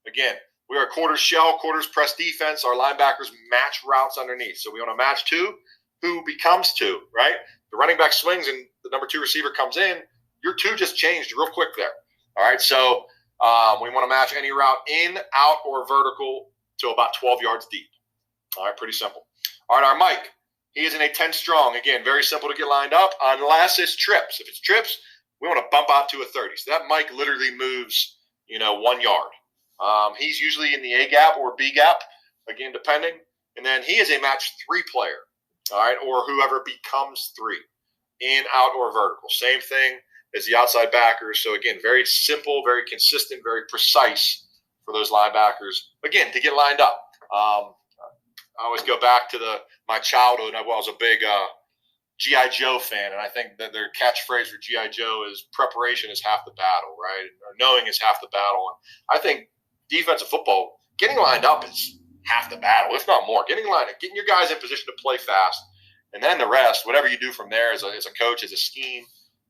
Again, we are a quarters shell, quarters press defense. Our linebackers match routes underneath. So we want to match 2. Who becomes 2, right? The running back swings and the number 2 receiver comes in. Your 2 just changed real quick there. All right, so we want to match any route in, out, or vertical to about 12 yards deep. All right, pretty simple. All right, our Mike, he is in a 10 strong. Again, very simple to get lined up unless it's trips. If it's trips, we want to bump out to a 30. So that Mike literally moves, 1 yard. He's usually in the A gap or B gap, again, depending. And then he is a match 3 player, all right, or whoever becomes 3, in, out, or vertical. Same thing as the outside backers. So, again, very simple, very consistent, very precise for those linebackers, again, to get lined up. I always go back to my childhood. I was a big G.I. Joe fan, and I think that their catchphrase for G.I. Joe is preparation is half the battle, right? Or knowing is half the battle. And I think defensive football, getting lined up is half the battle, if not more. Getting lined up, getting your guys in position to play fast, and then the rest, whatever you do from there as a coach, as a scheme,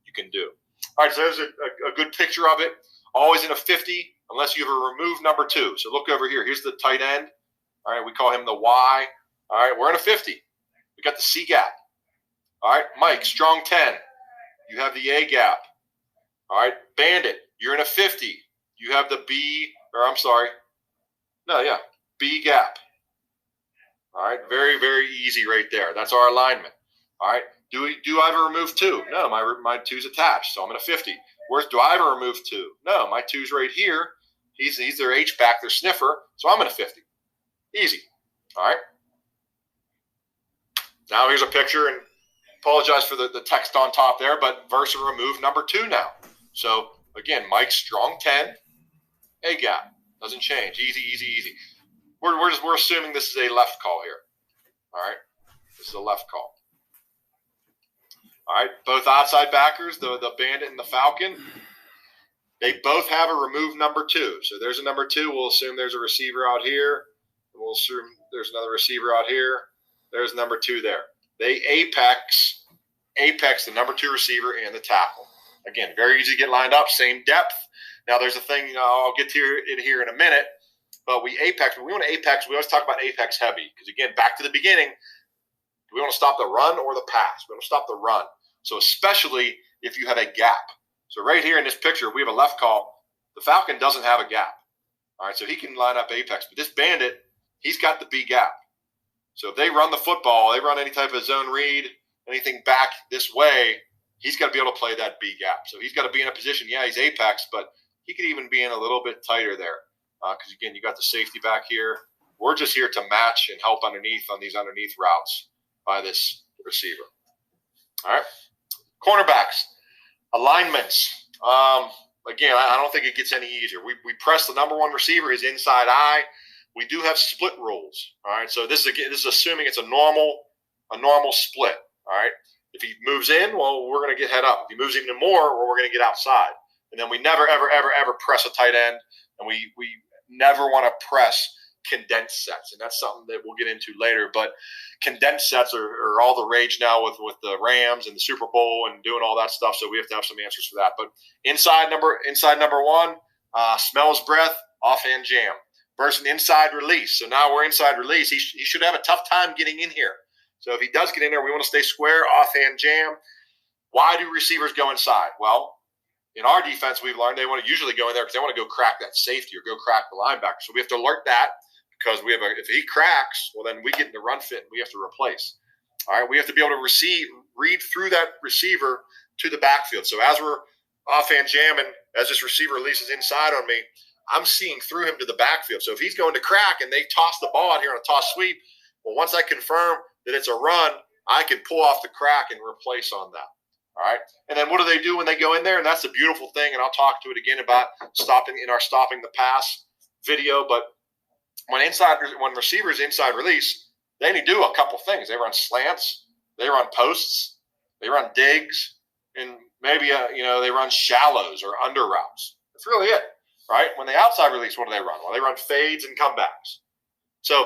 you can do. All right, so there's a good picture of it. Always in a 50 unless you have a removed number 2. So look over here. Here's the tight end. All right, we call him the Y. All right, we're in a 50. We got the C gap. All right, Mike, strong 10. You have the A gap. All right, Bandit, you're in a 50. You have the B, B gap. All right, very, very easy right there. That's our alignment. All right, do I have a remove 2? No, my 2's attached, so I'm in a 50. Do I have a remove 2? No, my 2's right here. He's their H-back, their sniffer, so I'm in a 50. Easy. All right. Now here's a picture, and apologize for the text on top there, but versus remove number 2 now. So, again, Mike's strong 10, A gap. Doesn't change. Easy, easy, easy. We're assuming this is a left call here. All right. This is a left call. All right. Both outside backers, the Bandit and the Falcon, they both have a removed number 2. So there's a number 2. We'll assume there's a receiver out here. We'll assume there's another receiver out here. There's number 2 there. They apex the number 2 receiver and the tackle. Again, very easy to get lined up, same depth. Now, there's a thing I'll get to it here in a minute, but we apex. When we want to apex, we always talk about apex heavy because, again, back to the beginning, do we want to stop the run or the pass? We want to stop the run. So especially if you have a gap. So right here in this picture, we have a left call. The Falcon doesn't have a gap. All right, so he can line up apex. But this Bandit, he's got the B gap. So if they run the football, they run any type of zone read, anything back this way, he's got to be able to play that B gap. So he's got to be in a position, he's apex, but he could even be in a little bit tighter there. Because, again, you got the safety back here. We're just here to match and help underneath on these underneath routes by this receiver. All right. Cornerbacks, alignments. Again, I don't think it gets any easier. We press the number 1 receiver, his inside eye. We do have split rules. All right. So this is assuming it's a normal split. All right. If he moves in, well, we're going to get head up. If he moves even more, well, we're going to get outside. And then we never, ever, ever, ever press a tight end. And we never want to press condensed sets, and that's something that we'll get into later. But condensed sets are all the rage now with the Rams and the Super Bowl and doing all that stuff. So we have to have some answers for that. But inside number one, smells breath, offhand jam versus an inside release. So now we're inside release. He should have a tough time getting in here. So if he does get in there, we want to stay square, offhand jam. Why do receivers go inside? Well, in our defense, we've learned they want to usually go in there because they want to go crack that safety or go crack the linebacker. So we have to alert that because if he cracks, well, then we get in the run fit and we have to replace. All right, we have to be able to read through that receiver to the backfield. So as we're offhand jamming, as this receiver releases inside on me, I'm seeing through him to the backfield. So if he's going to crack and they toss the ball out here on a toss sweep, well, once I confirm that it's a run, I can pull off the crack and replace on that. All right. And then what do they do when they go in there? And that's the beautiful thing. And I'll talk to it again about stopping the pass video. But when receivers inside release, they need to do a couple things. They run slants, they run posts, they run digs, and maybe they run shallows or under routes. That's really it. Right. When they outside release, what do they run? Well, they run fades and comebacks. So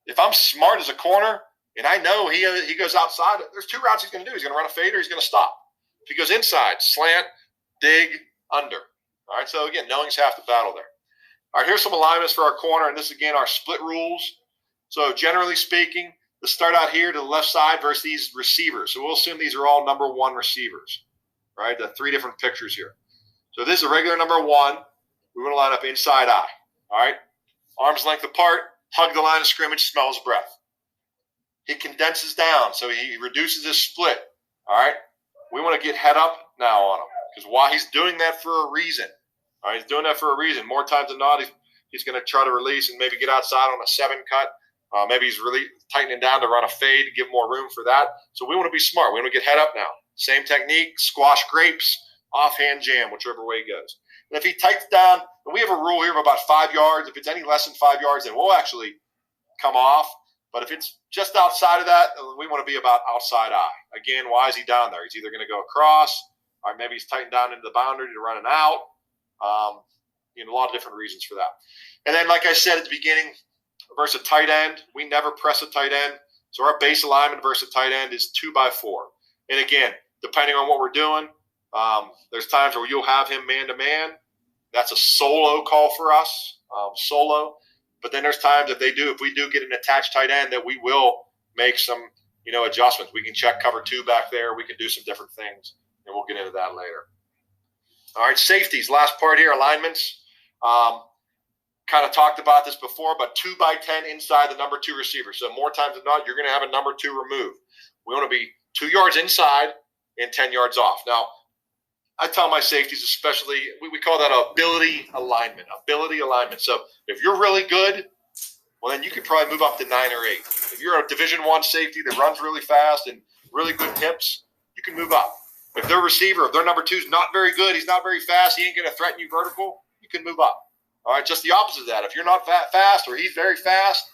if I'm smart as a corner, and I know he goes outside, there's two routes he's going to do. He's going to run a fade or he's going to stop. If he goes inside, slant, dig, under. All right, so again, knowing's half the battle there. All right, here's some alignments for our corner, and this is, again, our split rules. So generally speaking, let's start out here to the left side versus these receivers. So we'll assume these are all number one receivers, right? The three different pictures here. So this is a regular number one. We want to line up inside eye, all right? Arms length apart, hug the line of scrimmage, smells breath. He condenses down, so he reduces his split. All right, we want to get head up now on him because why he's doing that for a reason. All right, he's doing that for a reason. More times than not, he's going to try to release and maybe get outside on a 7 cut. Maybe he's really tightening down to run a fade to give more room for that. So we want to be smart. We want to get head up now. Same technique, squash grapes, offhand jam, whichever way it goes. And if he tightens down, and we have a rule here of about 5 yards. If it's any less than 5 yards, then we'll actually come off. But if it's just outside of that, we want to be about outside eye. Again, why is he down there? He's either going to go across, or maybe he's tightened down into the boundary to run an out. A lot of different reasons for that. And then, like I said at the beginning, versus a tight end, we never press a tight end. So our base alignment versus a tight end is 2x4. And again, depending on what we're doing, there's times where you'll have him man-to-man. That's a solo call for us, solo. But then there's times if we do get an attached tight end, that we will make some, adjustments. We can check cover 2 back there. We can do some different things, and we'll get into that later. All right, safeties. Last part here, alignments. Kind of talked about this before, but 2x10 inside the number 2 receiver. So more times than not, you're going to have a number 2 removed. We want to be 2 yards inside and 10 yards off. Now, I tell my safeties, especially, we call that ability alignment. So if you're really good, well, then you could probably move up to 9 or 8. If you're a Division I safety that runs really fast and really good hips, you can move up. If their receiver, if their number 2 is not very good, he's not very fast, he ain't going to threaten you vertical, you can move up. All right, just the opposite of that. If you're not fast or he's very fast,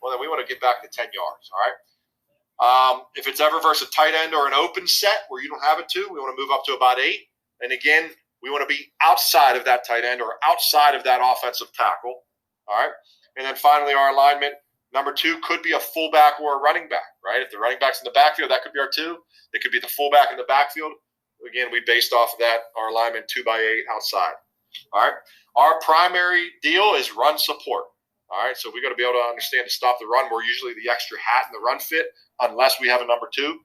well, then we want to get back to 10 yards, all right? If it's ever versus a tight end or an open set where you don't have a 2, we want to move up to about 8. And again, we want to be outside of that tight end or outside of that offensive tackle. All right. And then finally, our alignment, number 2 could be a fullback or a running back, right? If the running back's in the backfield, that could be our 2. It could be the fullback in the backfield. Again, we based off of that, our alignment 2x8 outside. All right. Our primary deal is run support. All right. So we got to be able to understand to stop the run. We're usually the extra hat in the run fit unless we have a number 2.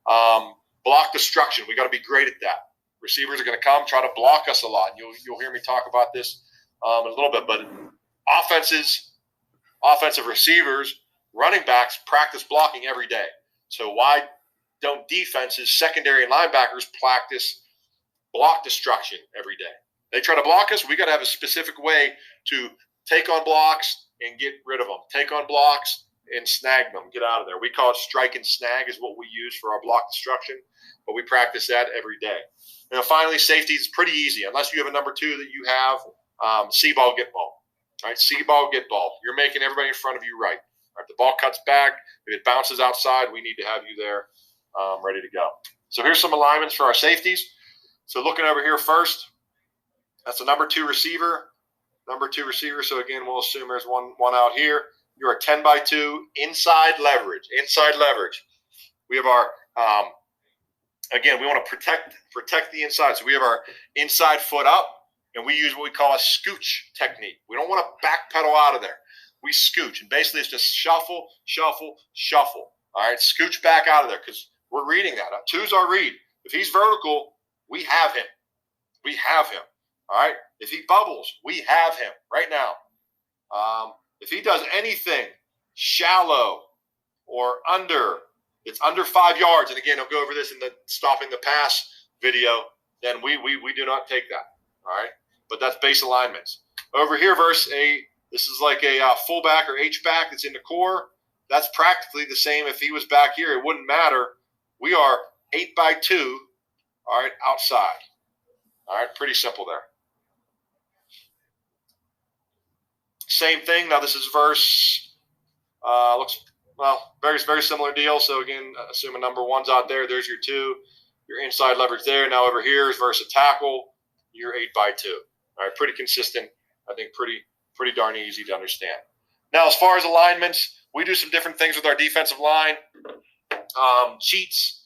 Block destruction. We got to be great at that. Receivers are going to come, try to block us a lot. You'll hear me talk about this in a little bit. But offensive receivers, running backs practice blocking every day. So why don't defenses, secondary and linebackers practice block destruction every day? They try to block us. We got to have a specific way to take on blocks and get rid of them. Take on blocks and snag them. Get out of there. We call it strike and snag is what we use for our block destruction. But we practice that every day. And then finally, safety is pretty easy. Unless you have a number 2 that you have, see ball, get ball. Right? See ball, get ball. You're making everybody in front of you right. Right? The ball cuts back. If it bounces outside, we need to have you there ready to go. So here's some alignments for our safeties. So looking over here first, that's the number 2 receiver. number 2 receiver. So again, we'll assume there's one out here. You're a 10 by 2 inside leverage. Inside leverage. We have our again, we want to protect the inside. So we have our inside foot up, and we use what we call a scooch technique. We don't want to backpedal out of there. We scooch, and basically it's just shuffle, shuffle, shuffle. All right, scooch back out of there because we're reading that. 2's our read. If he's vertical, we have him. We have him. All right. If he bubbles, we have him right now. If he does anything shallow or under, it's under 5 yards. And again, I'll go over this in the stopping the pass video. Then we do not take that. All right. But that's base alignments. Over here, this is like a fullback or H-back that's in the core. That's practically the same. If he was back here, it wouldn't matter. We are 8 by 2. All right. Outside. All right. Pretty simple there. Same thing. Now this is verse. Looks very, very similar deal. So again, assuming number 1's out there, there's your 2, your inside leverage there. Now over here is versus tackle. You're 8 by 2. All right, pretty consistent. I think pretty darn easy to understand. Now, as far as alignments, we do some different things with our defensive line. Cheats.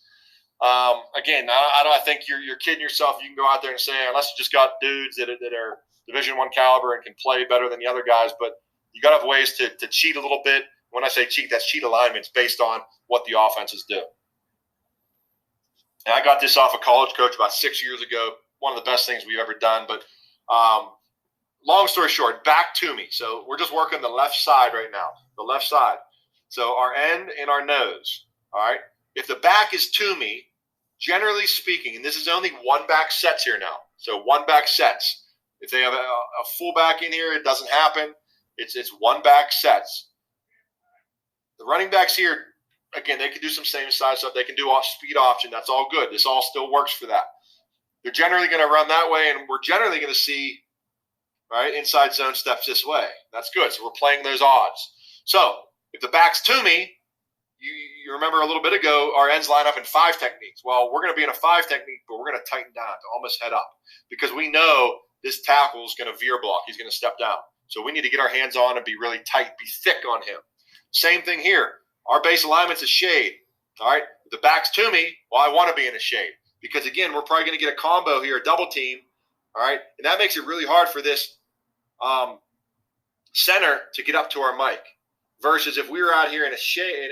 Again, I think you're kidding yourself. You can go out there and say, unless you just got dudes that are Division I caliber and can play better than the other guys, but you got to have ways to cheat a little bit. When I say cheat, that's cheat alignments based on what the offenses do. And I got this off a college coach about 6 years ago. One of the best things we've ever done. But long story short, back to me. So we're just working the left side right now, the left side. So our end and our nose. All right. If the back is to me, generally speaking, and this is only 1 back sets here now. So 1 back sets. If they have a full back in here, it doesn't happen. It's 1 back sets. The running backs here, again, they can do some same side stuff. They can do off speed option. That's all good. This all still works for that. They're generally going to run that way, and we're generally going to see, right, inside zone steps this way. That's good. So we're playing those odds. So if the back's to me, you remember a little bit ago, our ends line up in 5 techniques. Well, we're going to be in a 5 technique, but we're going to tighten down to almost head up because we know this tackle is going to veer block. He's going to step down. So we need to get our hands on and be really tight, be thick on him. Same thing here. Our base alignment's a shade. All right. If the back's to me, well, I want to be in a shade because, again, we're probably going to get a combo here, a double team. All right. And that makes it really hard for this center to get up to our mic versus if we were out here in a shade,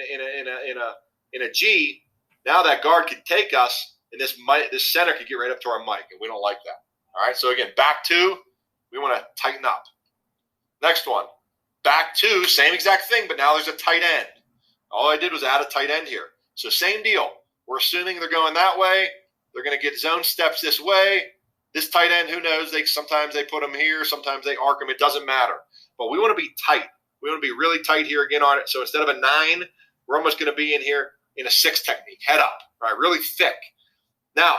in a G, now that guard could take us and this center could get right up to our mic, and we don't like that. All right. So, again, back 2, we want to tighten up. Next one. Back 2, same exact thing, but now there's a tight end. All I did was add a tight end here. So same deal. We're assuming they're going that way. They're going to get zone steps this way. This tight end, who knows? Sometimes they put them here. Sometimes they arc them. It doesn't matter. But we want to be tight. We want to be really tight here again on it. So instead of a 9, we're almost going to be in here in a 6 technique. Head up, right? Really thick. Now,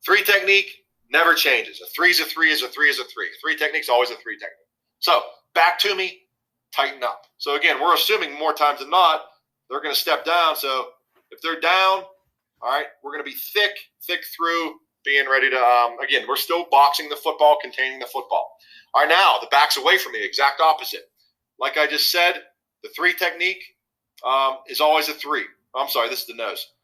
3 technique never changes. A 3 is a 3 is a 3 is a 3. 3 technique's always a 3 technique. So back to me. Tighten up. So again, we're assuming more times than not, they're going to step down. So if they're down, all right, we're going to be thick through, being ready to, again, we're still boxing the football, containing the football. All right, now the back's away from me, exact opposite. Like I just said, the 3 technique is always a 3. I'm sorry, this is the nose.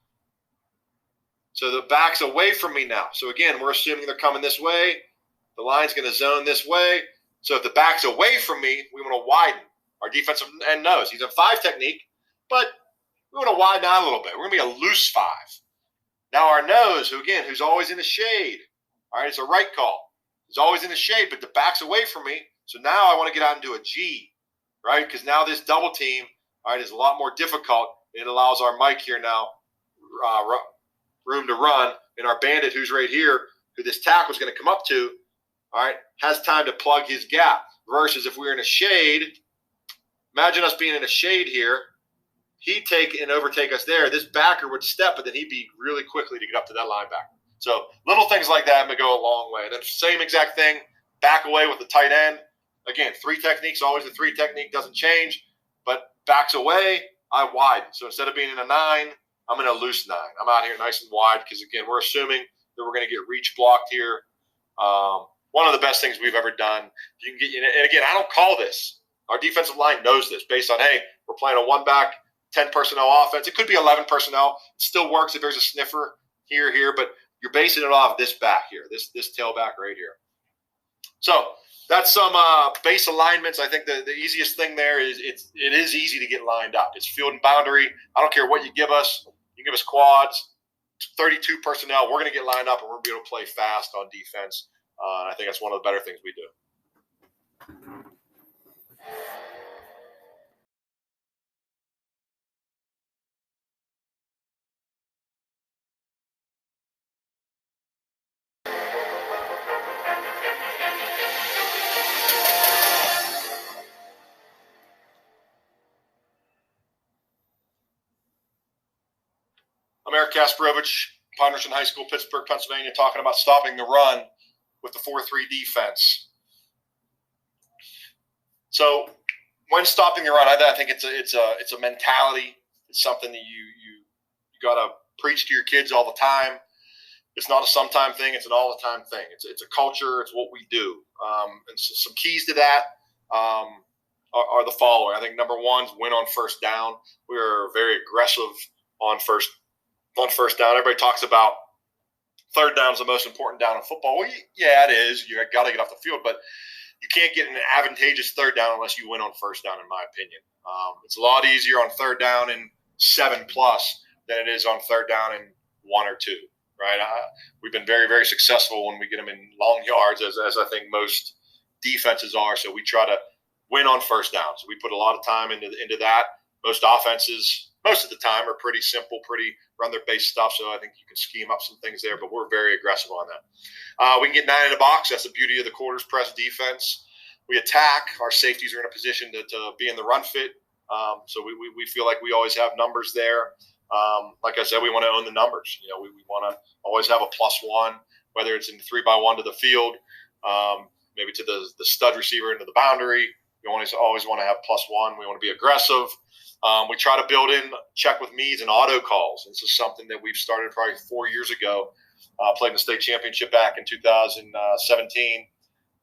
So the back's away from me now. So again, we're assuming they're coming this way. The line's going to zone this way. So if the back's away from me, we want to widen. Our defensive end knows he's a 5 technique, but we want to widen out a little bit. We're going to be a loose 5. Now our nose, who's always in the shade. All right, it's a right call. He's always in the shade, but the back's away from me. So now I want to get out into a G, right? Because now this double team, all right, is a lot more difficult. It allows our Mike here now room to run, and our bandit, who's right here, who this tackle is going to come up to, all right, has time to plug his gap. Versus if we were in a shade. Imagine us being in a shade here. He'd take and overtake us there. This backer would step, but then he'd be really quickly to get up to that linebacker. So little things like that may go a long way. And then same exact thing, back away with the tight end. Again, 3 techniques, always the 3 technique, doesn't change. But backs away, I widen. So instead of being in a 9, I'm in a loose 9. I'm out here nice and wide because, again, we're assuming that we're going to get reach blocked here. one of the best things we've ever done. You can get, and again, I don't call this. Our defensive line knows this based on, hey, we're playing a one-back, 10 personnel offense. It could be 11 personnel. It still works if there's a sniffer here, but you're basing it off this back here, this tailback right here. So that's some base alignments. I think the easiest thing there is it is easy to get lined up. It's field and boundary. I don't care what you give us. You give us quads, 32 personnel. We're going to get lined up, and we're going to be able to play fast on defense. And I think that's one of the better things we do. I'm Eric Kasperowicz, Ponderson High School, Pittsburgh, Pennsylvania, talking about stopping the run with the 4-3 defense. So when stopping the run, I think it's a mentality. It's something that you got to preach to your kids all the time. It's not a sometime thing. It's an all the time thing. It's a culture. It's what we do. And so some keys to that are the following. I think number one is win on first down. We are very aggressive on first down. Everybody talks about third down is the most important down in football. Well, yeah, it is. You got to get off the field, but you can't get an advantageous third down unless you win on first down, in my opinion. It's a lot easier on third down in 7+ than it is on third down in 1 or 2, right? We've been very, very successful when we get them in long yards, as I think most defenses are. So we try to win on first down. So we put a lot of time into that. Most offenses, most of the time, are pretty simple, pretty run their base stuff. So I think you can scheme up some things there, but we're very aggressive on that. We can get 9 in the box. That's the beauty of the quarters press defense. We attack. Our safeties are in a position to be in the run fit. So we feel like we always have numbers there. Like I said, we want to own the numbers. We want to always have a +1, whether it's in 3x1 to the field, maybe to the stud receiver into the boundary. We always want to have +1. We want to be aggressive. We try to build in check with me's and auto calls. This is something that we've started probably 4 years ago. Played in the state championship back in 2017.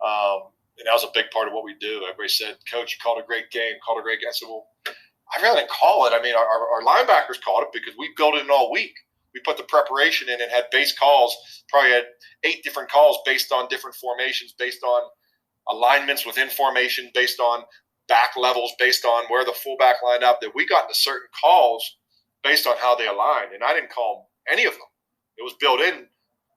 And that was a big part of what we do. Everybody said, Coach, you called a great game, I said, well, I really didn't call it. I mean, our linebackers called it because we built it in all week. We put the preparation in and had base calls, probably had 8 different calls based on different formations, based on alignments within formation, based on back levels, based on where the fullback lined up, that we got into certain calls based on how they aligned. And I didn't call any of them. It was built in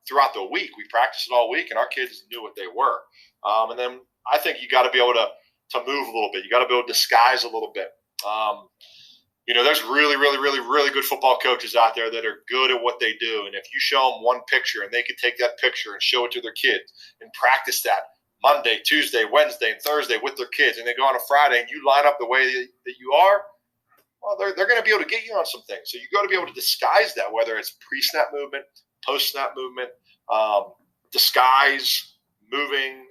throughout the week. We practiced it all week, and our kids knew what they were. And then I think you got to be able to move a little bit. You got to be able to disguise a little bit. There's really, really, really, really good football coaches out there that are good at what they do. And if you show them one picture and they can take that picture and show it to their kids and practice that Monday, Tuesday, Wednesday, and Thursday with their kids, and they go on a Friday and you line up the way that you are, well, they're going to be able to get you on some things. So you got to be able to disguise that, whether it's pre-snap movement, post-snap movement, disguise, moving,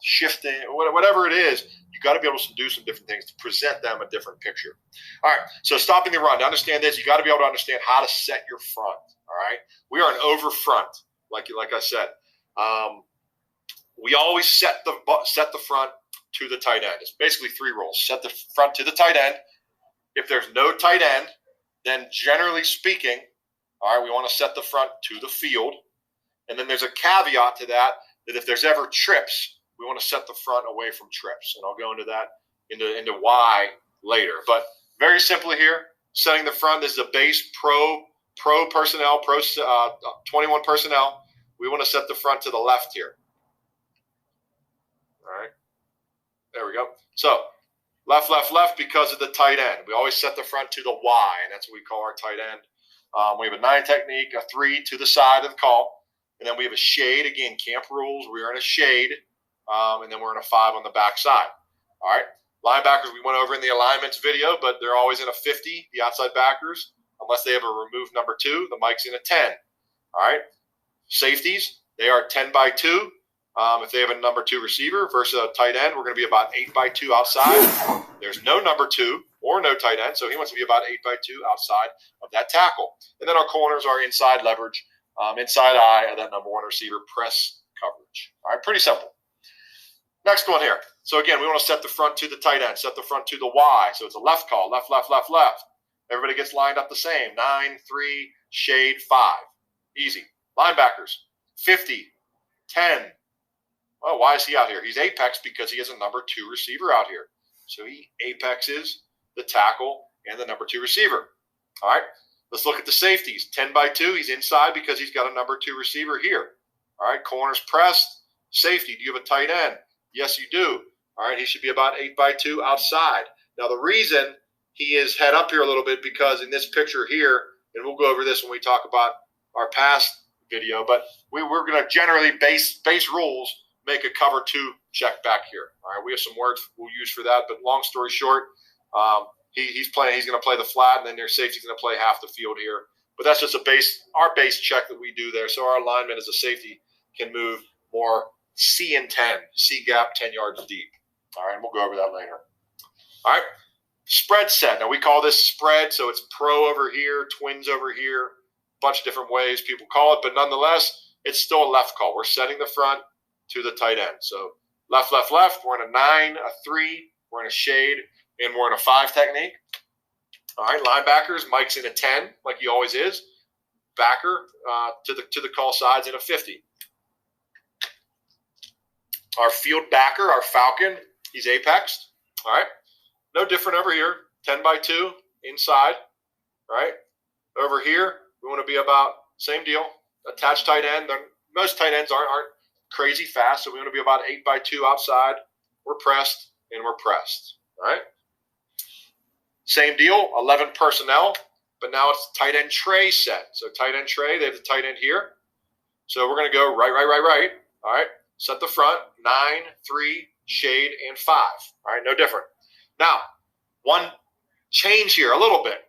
shifting, whatever it is. You got to be able to do some different things to present them a different picture. All right, so stopping the run. To understand this, you got to be able to understand how to set your front. All right, we are an over front, like I said. We always set the front to the tight end. It's basically 3 roles. Set the front to the tight end. If there's no tight end, then generally speaking, all right, we want to set the front to the field. And then there's a caveat to that if there's ever trips, we want to set the front away from trips. And I'll go into that, into why later. But very simply here, setting the front is the base pro personnel, 21 personnel. We want to set the front to the left here. All right, there we go. So left because of the tight end. We always set the front to the Y, and that's what we call our tight end. We have a 9 technique, a 3 to the side of the call, and then we have a shade. Again, camp rules, we are in a shade, and then we're in a 5 on the back side. All right, linebackers we went over in the alignments video, but they're always in a 50, the outside backers, unless they have a removed number 2. The mic's in a 10. All right, safeties, they are 10x2. If they have a number 2 receiver versus a tight end, we're going to be about 8x2 outside. There's no number 2 or no tight end, so he wants to be about 8x2 outside of that tackle. And then our corners are inside leverage, inside eye of that number 1 receiver press coverage. coverage. All right, pretty simple. Next one here. So again, we want to set the front to the tight end, set the front to the Y. So it's a left call, left, left, left, left. Everybody gets lined up the same. 9, 3, shade 5. Easy. Linebackers, 50, 10. Well, why is he out here? He's apex because he has a number 2 receiver out here. So he apexes the tackle and the number 2 receiver. All right, let's look at the safeties. 10 by 2, he's inside because he's got a number 2 receiver here. All right, corners pressed. Safety, do you have a tight end? Yes, you do. All right, he should be about 8 by 2 outside. Now, the reason he is head up here a little bit because in this picture here, and we'll go over this when we talk about our past video, but we're going to generally base rules make a cover 2 check back here. All right, we have some words we'll use for that, but long story short, he's going to play the flat, and then their safety's going to play half the field here. But that's just our base check that we do there. So our alignment as a safety can move more C and 10, C gap 10 yards deep. All right, we'll go over that later. All right, spread set. Now we call this spread, so it's pro over here, twins over here, bunch of different ways people call it, but nonetheless, it's still a left call. We're setting the front to the tight end. So left, left, left. We're in a 9, a 3, we're in a shade, and we're in a 5 technique. All right, linebackers, Mike's in a 10, like he always is. Backer to the call sides in a 50. Our field backer, our Falcon, he's apexed. All right, no different over here. 10 by 2 inside. All right, over here we want to be about same deal. Attached tight end. Most tight ends aren't crazy fast, so we want to be about 8 by 2 outside. We're pressed and we're pressed. All right. Same deal, 11 personnel, but now it's tight end tray set. So tight end tray, they have the tight end here. So we're going to go right. All right, set the front, 9, 3, shade, and 5. All right, no different. Now, one change here a little bit.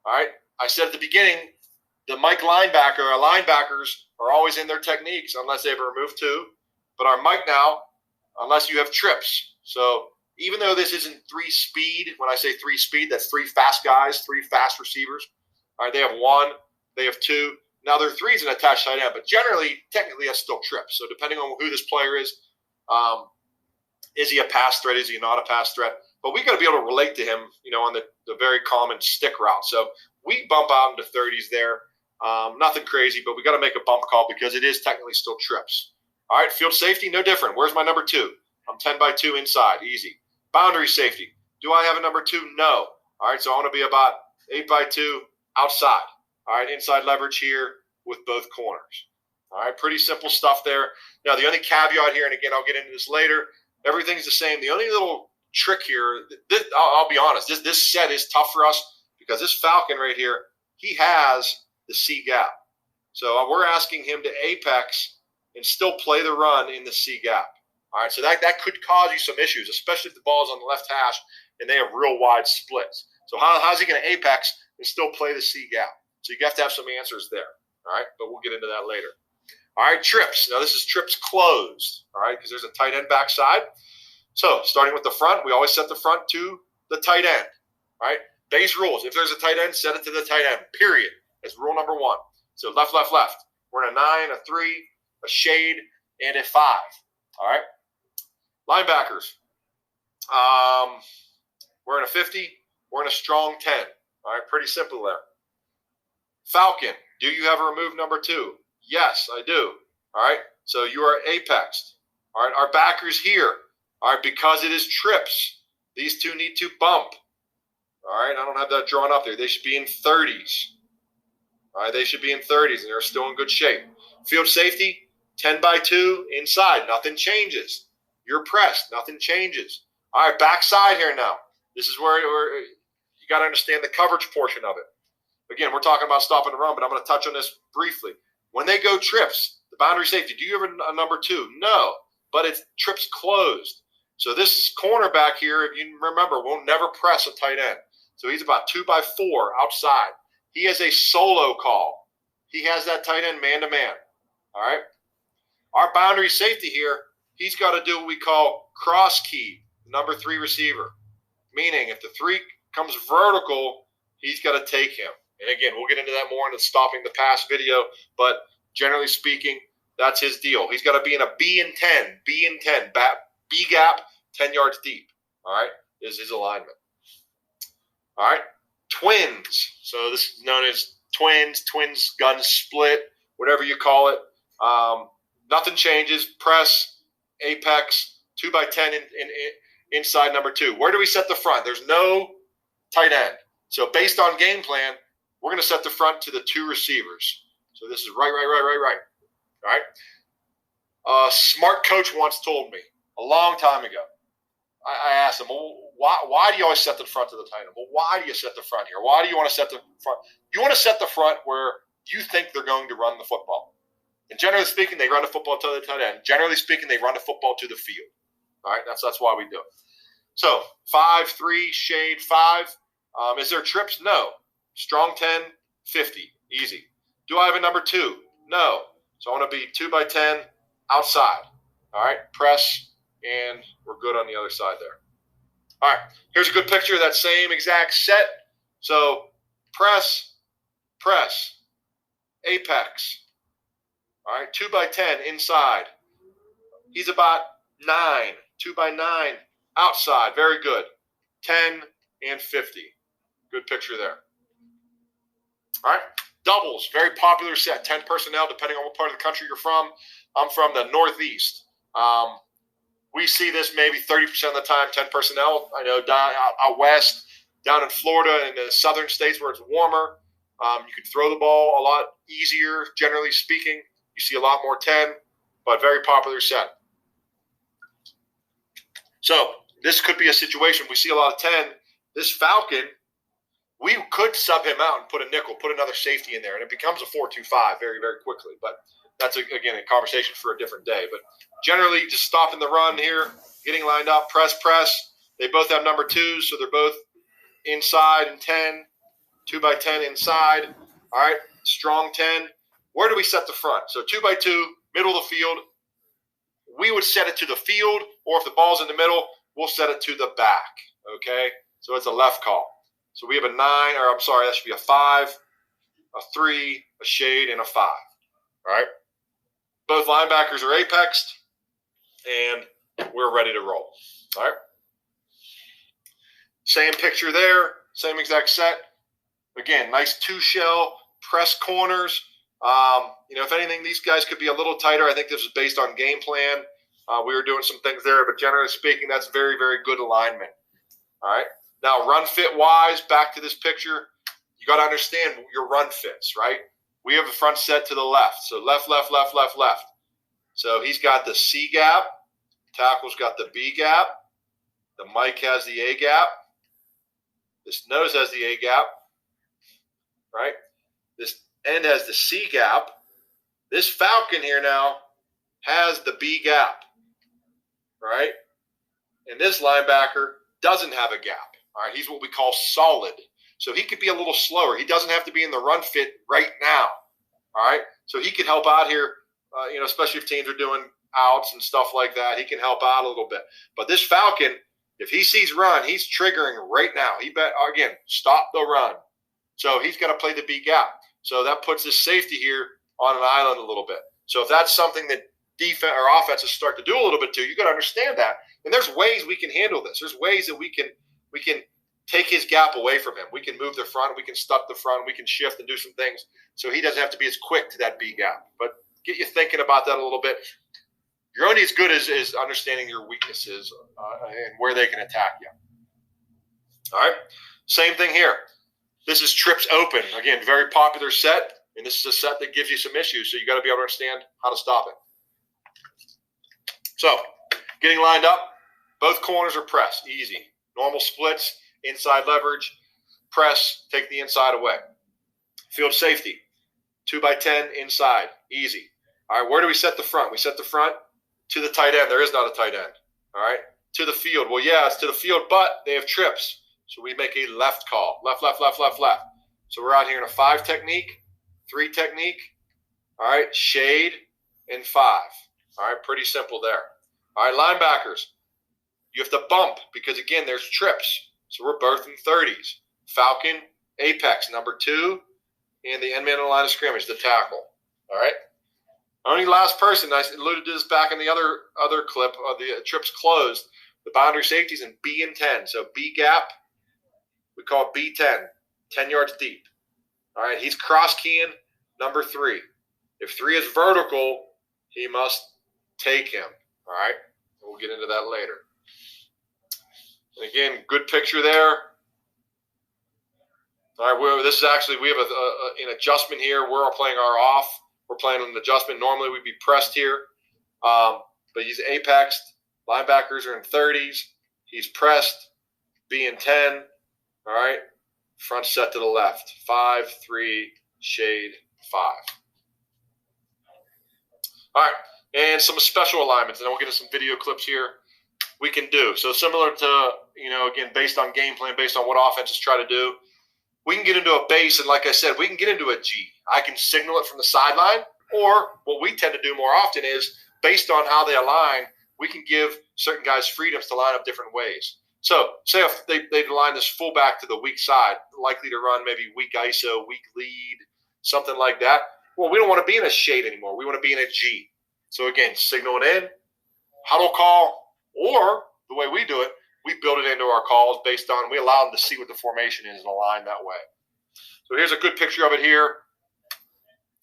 All right, I said at the beginning, the Mike linebacker, our linebackers are always in their techniques unless they have a remove 2. But our Mike now, unless you have trips. So even though this isn't 3 speed, when I say 3 speed, that's 3 fast guys, 3 fast receivers. All right, they have 1, they have 2. Now their 3 is an attached tight end, but generally, technically, that's still trips. So depending on who this player is he a pass threat? Is he not a pass threat? But we got to be able to relate to him, on the very common stick route. So we bump out into 30s there. Nothing crazy, but we got to make a bump call because it is technically still trips. All right, field safety, no different. Where's my number 2? I'm 10 by 2 inside, easy. Boundary safety. Do I have a number 2? No. All right, so I want to be about 8 by 2 outside. All right, inside leverage here with both corners. All right, pretty simple stuff there. Now, the only caveat here, and again, I'll get into this later, everything's the same. The only little trick here, I'll be honest, this set is tough for us because this Falcon right here, he has the C gap. So we're asking him to apex and still play the run in the C gap. All right, so that could cause you some issues, especially if the ball is on the left hash and they have real wide splits. So how's he going to apex and still play the C gap? So you have to have some answers there. All right, but we'll get into that later. All right, trips. Now this is trips closed. All right, because there's a tight end backside. So starting with the front, we always set the front to the tight end. All right, base rules. If there's a tight end, set it to the tight end. Period. That's rule number 1. So left, left, left. We're in a 9, a 3, a shade, and a 5. All right. Linebackers, we're in a 50, we're in a strong 10. All right, pretty simple there. Falcon, do you have a remove number 2? Yes, I do. All right, so you are apexed. All right, our backers here. All right, because it is trips, these 2 need to bump. All right, I don't have that drawn up there. They should be in 30s. All right, they should be in 30s, and they're still in good shape. Field safety, 10 by 2 inside. Nothing changes. You're pressed. Nothing changes. All right, backside here now. This is where you got to understand the coverage portion of it. Again, we're talking about stopping the run, but I'm going to touch on this briefly. When they go trips, the boundary safety, do you have a number 2? No, but it's trips closed. So this cornerback here, if you remember, will never press a tight end. So he's about 2 by 4 outside. He has a solo call. He has that tight end man-to-man. All right? Our boundary safety here, he's got to do what we call cross key, number 3 receiver. Meaning if the 3 comes vertical, he's got to take him. And again, we'll get into that more in the stopping the pass video. But generally speaking, That's his deal. He's got to be in a B and 10, B gap, 10 yards deep. All right, is his alignment. All right, twins. So this is known as twins, gun split, whatever you call it. Nothing changes. Press, apex, 2x10 inside number 2. Where do we set the front? There's no tight end. So based on game plan, we're going to set the front to the 2 receivers. So this is right. All right. A smart coach once told me a long time ago. I asked him, well, why do you always set the front to the tight end? Well, why do you set the front here? Why do you want to set the front? You want to set the front where you think they're going to run the football. And generally speaking, they run the football to the tight end. Generally speaking, they run the football to the field. All right, that's why we do it. So 5-3 shade 5. Is there trips? No. Strong 10, 50, easy. Do I have a number 2? No. So I want to be 2x10 outside. All right, press, and we're good on the other side there. All right, here's a good picture of that same exact set. So press, apex. All right, 2x10 inside. He's about 9, 2x9 outside. Very good. 10 and 50. Good picture there. All right, doubles, very popular set. 10 personnel, depending on what part of the country you're from. I'm from the Northeast. We see this maybe 30% of the time, 10 personnel. I know down out west, down in Florida and the southern states where it's warmer, you can throw the ball a lot easier, generally speaking. You see a lot more 10, but very popular set. So this could be a situation. We see a lot of 10. This Falcon, we could sub him out and put a nickel, put another safety in there, and it becomes a 4-2-5 very, very quickly. But that's, again, a conversation for a different day. But generally, just stopping the run here, getting lined up, press. They both have number 2s, so they're both inside and 10, 2x10 inside. All right, strong 10. Where do we set the front? So 2x2, middle of the field. We would set it to the field, or if the ball's in the middle, we'll set it to the back, okay? So it's a left call. So we have a 9, or I'm sorry, that should be a 5, a 3, a shade, and a 5, all right? Both linebackers are apexed, and we're ready to roll, all right? Same picture there, same exact set. Again, nice 2-shell, press corners. If anything, these guys could be a little tighter. I think this is based on game plan. We were doing some things there, but generally speaking, that's very, very good alignment. All right. Now, run fit wise, back to this picture, you got to understand your run fits, right? We have the front set to the left. So left. So he's got the C gap. Tackle's got the B gap. The Mike has the A gap. This nose has the A gap, right? This end has the C gap. This Falcon here now has the B gap, right? And this linebacker doesn't have a gap. All right, he's what we call solid. So he could be a little slower. He doesn't have to be in the run fit right now. All right, so he could help out here, especially if teams are doing outs and stuff like that. He can help out a little bit. But this Falcon, if he sees run, he's triggering right now. Again, stop the run. So he's got to play the B gap. So that puts his safety here on an island a little bit. So if that's something that defense or offenses start to do a little bit too, you got to understand that. And there's ways we can handle this. There's ways that we can take his gap away from him. We can move the front. We can stuff the front. We can shift and do some things so he doesn't have to be as quick to that B gap. But get you thinking about that a little bit. You're only as good as understanding your weaknesses and where they can attack you. All right. Same thing here. This is trips open. Again, very popular set, and this is a set that gives you some issues, so you got to be able to understand how to stop it. So, getting lined up, both corners are pressed, easy. Normal splits, inside leverage, press, take the inside away. Field safety, 2x10 inside, easy. All right, where do we set the front? We set the front to the tight end. There is not a tight end. All right, to the field. Well, yeah, it's to the field, but they have trips. So we make a left call, left. So we're out here in a 5 technique, 3 technique, all right, shade, and 5. All right, pretty simple there. All right, linebackers, you have to bump because, again, there's trips. So we're both in 30s. Falcon, apex, number 2, and the end man on the line of scrimmage, the tackle. All right. Only last person, I alluded to this back in the other clip of the trips closed. The boundary safeties in B and 10. So B gap, we call it B10, 10 yards deep. All right, he's cross keying number 3. If 3 is vertical, he must take him. All right, we'll get into that later. And again, good picture there. All right, this is actually, we have an adjustment here. We're playing our off. We're playing an adjustment. Normally we'd be pressed here, but he's apexed. Linebackers are in 30s. He's pressed, B in 10. All right, front set to the left. 5, 3, shade 5. All right, and some special alignments, and then we'll get into some video clips here we can do. So similar to, again, based on game plan, based on what offenses try to do, we can get into a base, and like I said, we can get into a G. I can signal it from the sideline, or what we tend to do more often is, based on how they align, we can give certain guys freedoms to line up different ways. So say if they align this fullback to the weak side, likely to run maybe weak ISO, weak lead, something like that. Well, we don't want to be in a shade anymore. We want to be in a G. So again, signal it in, huddle call, or the way we do it, we build it into our calls based on, we allow them to see what the formation is and align that way. So here's a good picture of it here.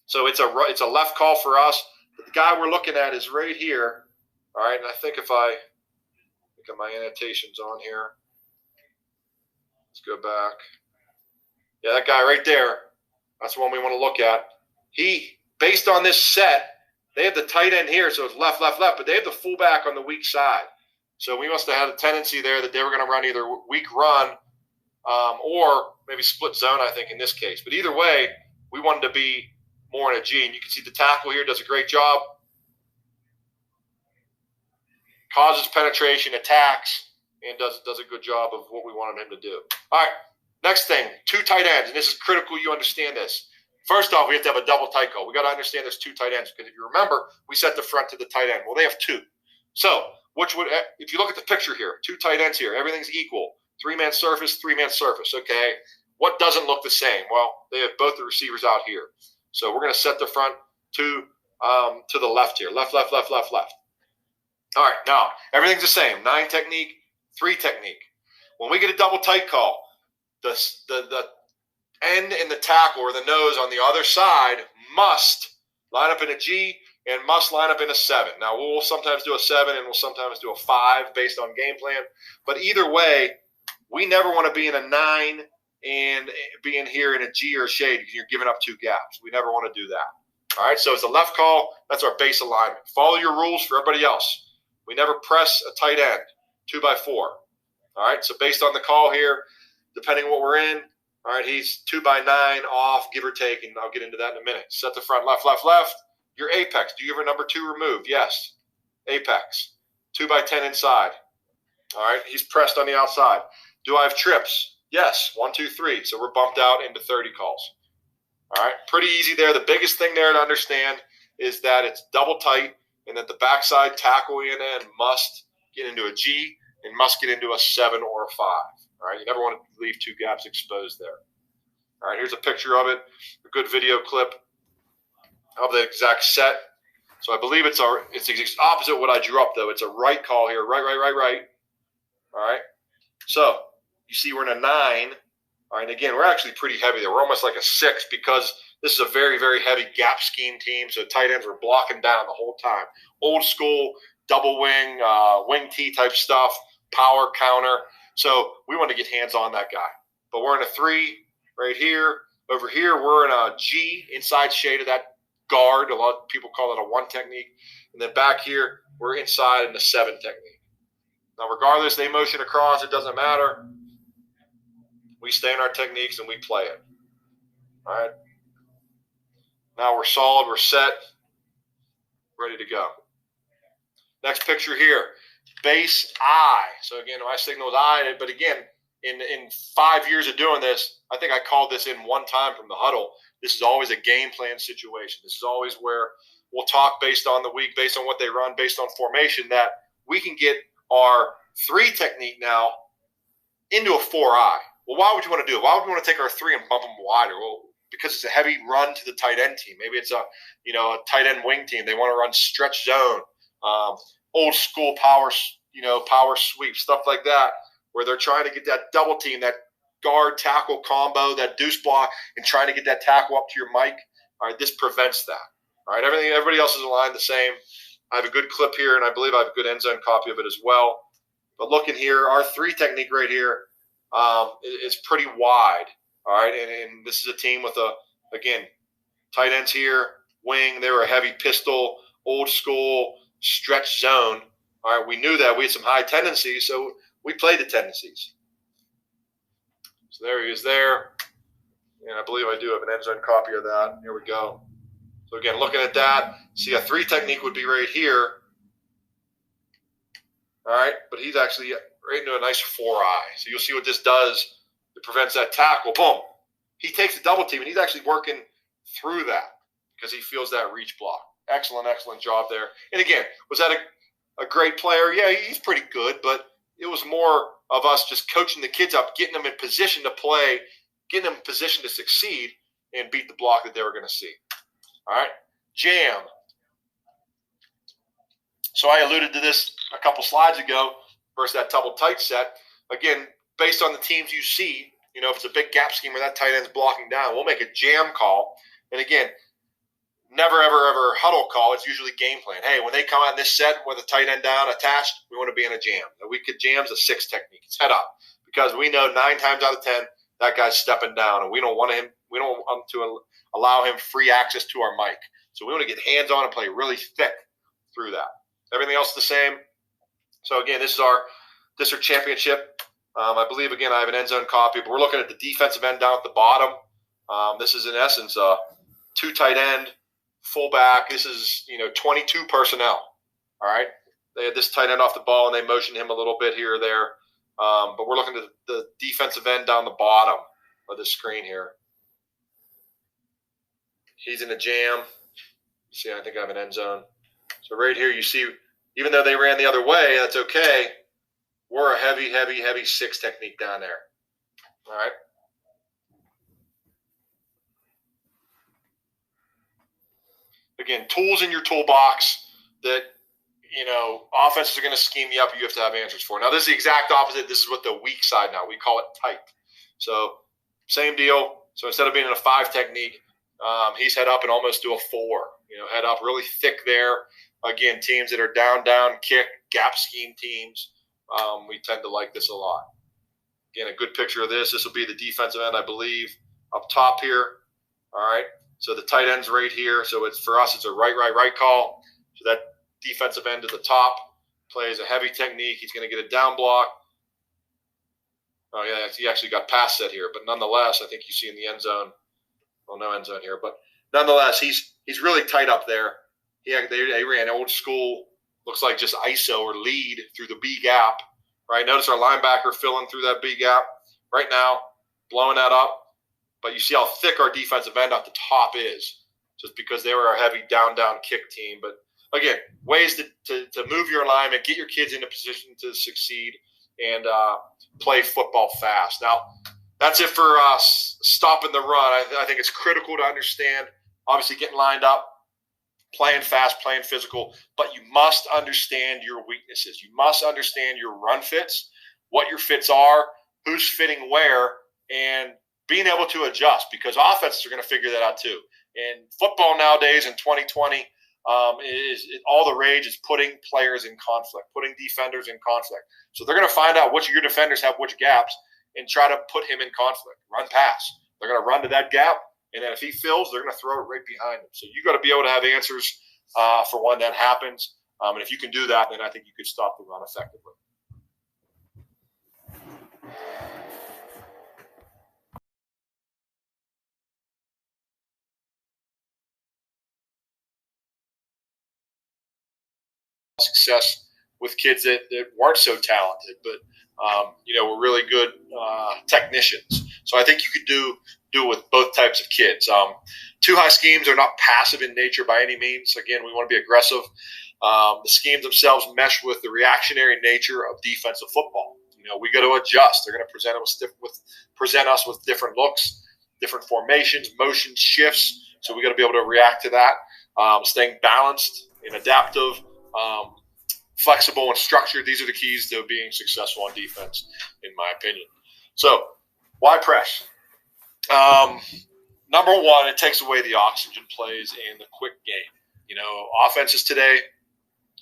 So it's a left call for us. But the guy we're looking at is right here. All right, and I think if I look at my annotations on here, let's go back. Yeah, that guy right there, that's the one we want to look at. He, based on this set, they have the tight end here, so it's left, left, left, but they have the fullback on the weak side. So we must have had a tendency there that they were going to run either weak run or maybe split zone, I think, in this case. But either way, we wanted to be more in a G. And you can see the tackle here does a great job. Causes penetration, attacks, and does a good job of what we wanted him to do. All right, next thing, 2 tight ends. And this is critical you understand this. First off, we have to have a double tight call. We got to understand there's 2 tight ends because if you remember, we set the front to the tight end. Well, they have 2. So if you look at the picture here, 2 tight ends here, everything's equal. 3-man surface, 3-man surface. Okay, what doesn't look the same? Well, they have both the receivers out here. So we're going to set the front to the left here. Left, left, left, left, left. All right, now everything's the same. 9 technique, 3 technique. When we get a double tight call, the end in the tackle or the nose on the other side must line up in a G and must line up in a 7. Now, we'll sometimes do a 7 and we'll sometimes do a 5 based on game plan. But either way, we never want to be in a 9 and being here in a G or a shade because you're giving up 2 gaps. We never want to do that. All right, so it's a left call. That's our base alignment. Follow your rules for everybody else. We never press a tight end, 2 by 4. All right, so based on the call here, depending on what we're in, all right, he's 2 by 9 off, give or take, and I'll get into that in a minute. Set the front left, left, left. Your apex. Do you have a number 2 removed? Yes. Apex. 2 by 10 inside. All right, he's pressed on the outside. Do I have trips? Yes. 1, 2, 3. So we're bumped out into 30 calls. All right, pretty easy there. The biggest thing there to understand is that it's double tight and that the backside tackle in and must get into a G and must get into a 7 or a 5. All right, you never want to leave 2 gaps exposed there. All right, here's a picture of it, a good video clip of the exact set. So I believe it's the opposite of what I drew up, though. It's a right call here, right, right, right, right. All right, so you see we're in a 9. All right, and again, we're actually pretty heavy there. We're almost like a 6 because this is a very, very heavy gap scheme team, so tight ends are blocking down the whole time. Old school, double wing, wing T type stuff, power counter. So we want to get hands on that guy. But we're in a 3 right here. Over here, we're in a G, inside shade of that guard. A lot of people call it a 1 technique. And then back here, we're inside in the 7 technique. Now, regardless, they motion across, it doesn't matter. We stay in our techniques and we play it. All right. Now we're solid, we're set, ready to go. Next picture here, base I. So again, my signal is I, but again, in 5 years of doing this, I think I called this in one time from the huddle. This is always a game plan situation. This is always where we'll talk based on the week, based on what they run, based on formation, that we can get our 3 technique now into a 4I. Well, why would you want to do it? Why would we want to take our 3 and bump them wider? Well, because it's a heavy run to the tight end team. Maybe it's a tight end wing team. They want to run stretch zone, old school power sweep, stuff like that, where they're trying to get that double team, that guard tackle combo, that deuce block, and trying to get that tackle up to your mic. All right, this prevents that. All right, everybody else is aligned the same. I have a good clip here, and I believe I have a good end zone copy of it as well. But looking here, our 3 technique right here is pretty wide. All right, and this is a team with again, tight ends here, wing. They were a heavy pistol, old school stretch zone. All right, we knew that. We had some high tendencies, so we played the tendencies. So there he is there. And I believe I do have an end zone copy of that. Here we go. So again, looking at that, see a 3 technique would be right here. All right, but he's actually right into a nice 4-eye. So you'll see what this does. It prevents that tackle. Boom. He takes the double team, and he's actually working through that because he feels that reach block. Excellent, excellent job there. And again, was that a great player? Yeah, he's pretty good, but it was more of us just coaching the kids up, getting them in position to play, getting them in position to succeed and beat the block that they were going to see. All right, jam. So I alluded to this a couple slides ago versus that double tight set. Again, based on the teams you see, if it's a big gap scheme where that tight end's blocking down, we'll make a jam call. And again, never, ever, ever huddle call. It's usually game plan. Hey, when they come out in this set with a tight end down attached, we want to be in a jam. The weak jam's a 6 technique. It's head up because we know 9 times out of 10 that guy's stepping down, and we don't want to allow him free access to our mic. So we want to get hands on and play really thick through that. Everything else is the same. So again, this is our district championship. I believe, again, I have an end zone copy, but we're looking at the defensive end down at the bottom. This is in essence 2 tight end, fullback. This is 22 personnel. All right, they had this tight end off the ball, and they motioned him a little bit here or there. But we're looking at the defensive end down the bottom of the screen here. He's in a jam. See, I think I have an end zone. So right here, you see, even though they ran the other way, that's okay. We're a heavy, heavy, heavy 6 technique down there. All right. Again, tools in your toolbox that, offenses are going to scheme you up. You have to have answers for. Now, this is the exact opposite. This is what the weak side now. We call it tight. So same deal. So instead of being in a 5 technique, he's head up and almost do a 4. Head up really thick there. Again, teams that are down, kick, gap scheme teams, we tend to like this a lot. Again, a good picture of this. This will be the defensive end, I believe, up top here. All right. So the tight end's right here. So for us, it's a right call. So that defensive end at the top plays a heavy technique. He's going to get a down block. Oh, yeah, he actually got pass set here. But nonetheless, I think you see in the end zone. Well, no end zone here. But nonetheless, he's really tight up there. They ran old school, looks like just ISO or lead through the B gap. Right? Notice our linebacker filling through that B gap right now, blowing that up. But you see how thick our defensive end at the top is, just because they were a heavy down kick team. But again, ways to move your alignment, get your kids in a position to succeed, and play football fast. Now, that's it for stopping the run. I think it's critical to understand, obviously, getting lined up, playing fast, playing physical, but you must understand your weaknesses. You must understand your run fits, what your fits are, who's fitting where, and being able to adjust, because offenses are going to figure that out too. And football nowadays in 2020 all the rage is putting players in conflict, putting defenders in conflict. So they're going to find out which of your defenders have which gaps and try to put him in conflict, run pass. They're going to run to that gap, and then if he fills, they're going to throw it right behind him. So you got to be able to have answers for when that happens. And if you can do that, then I think you could stop the run effectively. Success with kids that weren't so talented, but were really good technicians. So I think you could do with both types of kids. Too high schemes are not passive in nature by any means. Again, we want to be aggressive. The schemes themselves mesh with the reactionary nature of defensive football. We got to adjust. They're going to present us with different looks. different formations, motions, shifts. So we got to be able to react to that. Staying balanced and adaptive, flexible and structured. These are the keys to being successful on defense, in my opinion. So why press? Number one, it takes away the oxygen plays and the quick game. You know, offenses today,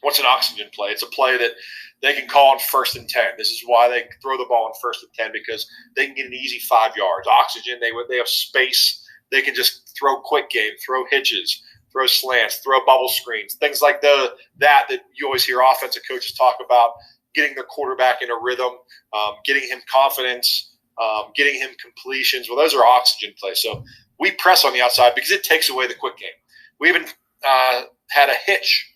what's an oxygen play? It's a play that they can call on 1st and 10. This is why they throw the ball on 1st and 10, because they can get an easy 5 yards. Oxygen, they have space. They can just throw quick game, throw hitches, throw slants, throw bubble screens, things like that you always hear offensive coaches talk about, getting their quarterback in a rhythm, getting him confidence, getting him completions. Well, those are oxygen plays. So we press on the outside because it takes away the quick game. We even had a hitch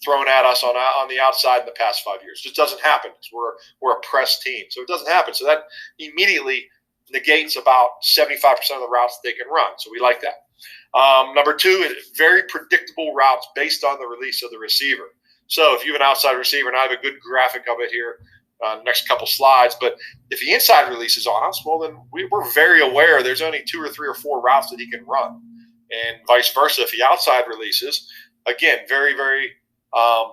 thrown at us on the outside in the past 5 years. It just doesn't happen because we're a press team. So it doesn't happen. So that immediately negates about 75% of the routes they can run. So we like that. Number two, very predictable routes based on the release of the receiver. So if you have an outside receiver, and I have a good graphic of it here, next couple slides, but if the inside release is on us, well, then we're very aware there's only 2 or 3 or 4 routes that he can run. And vice versa, if the outside releases, again, very, very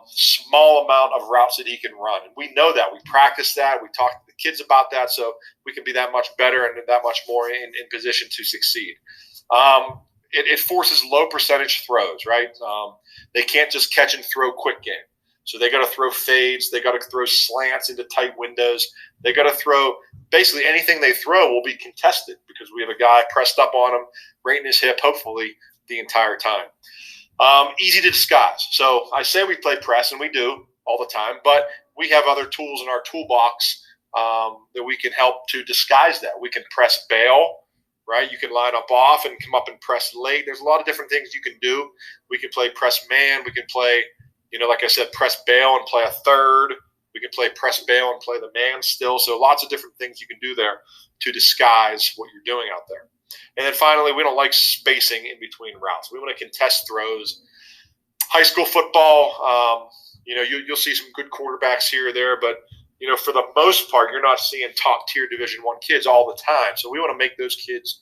small amount of routes that he can run. And we know that. We practice that. We talk to the kids about that, so we can be that much better and that much more in position to succeed. It forces low percentage throws, right? They can't just catch and throw quick game. So they got to throw fades. They got to throw slants into tight windows. They got to throw basically anything they throw will be contested because we have a guy pressed up on him, right in his hip, hopefully the entire time. Easy to disguise. So I say we play press, and we do all the time, but we have other tools in our toolbox that we can help to disguise that. We can press bail, right? You can line up off and come up and press late. There's a lot of different things you can do. We can play press man. We can play, like I said, press bail and play a third. We can play press bail and play the man still. So lots of different things you can do there to disguise what you're doing out there. And then finally, we don't like spacing in between routes. We want to contest throws. High school football, you'll see some good quarterbacks here or there, but for the most part, you're not seeing top-tier Division I kids all the time. So we want to make those kids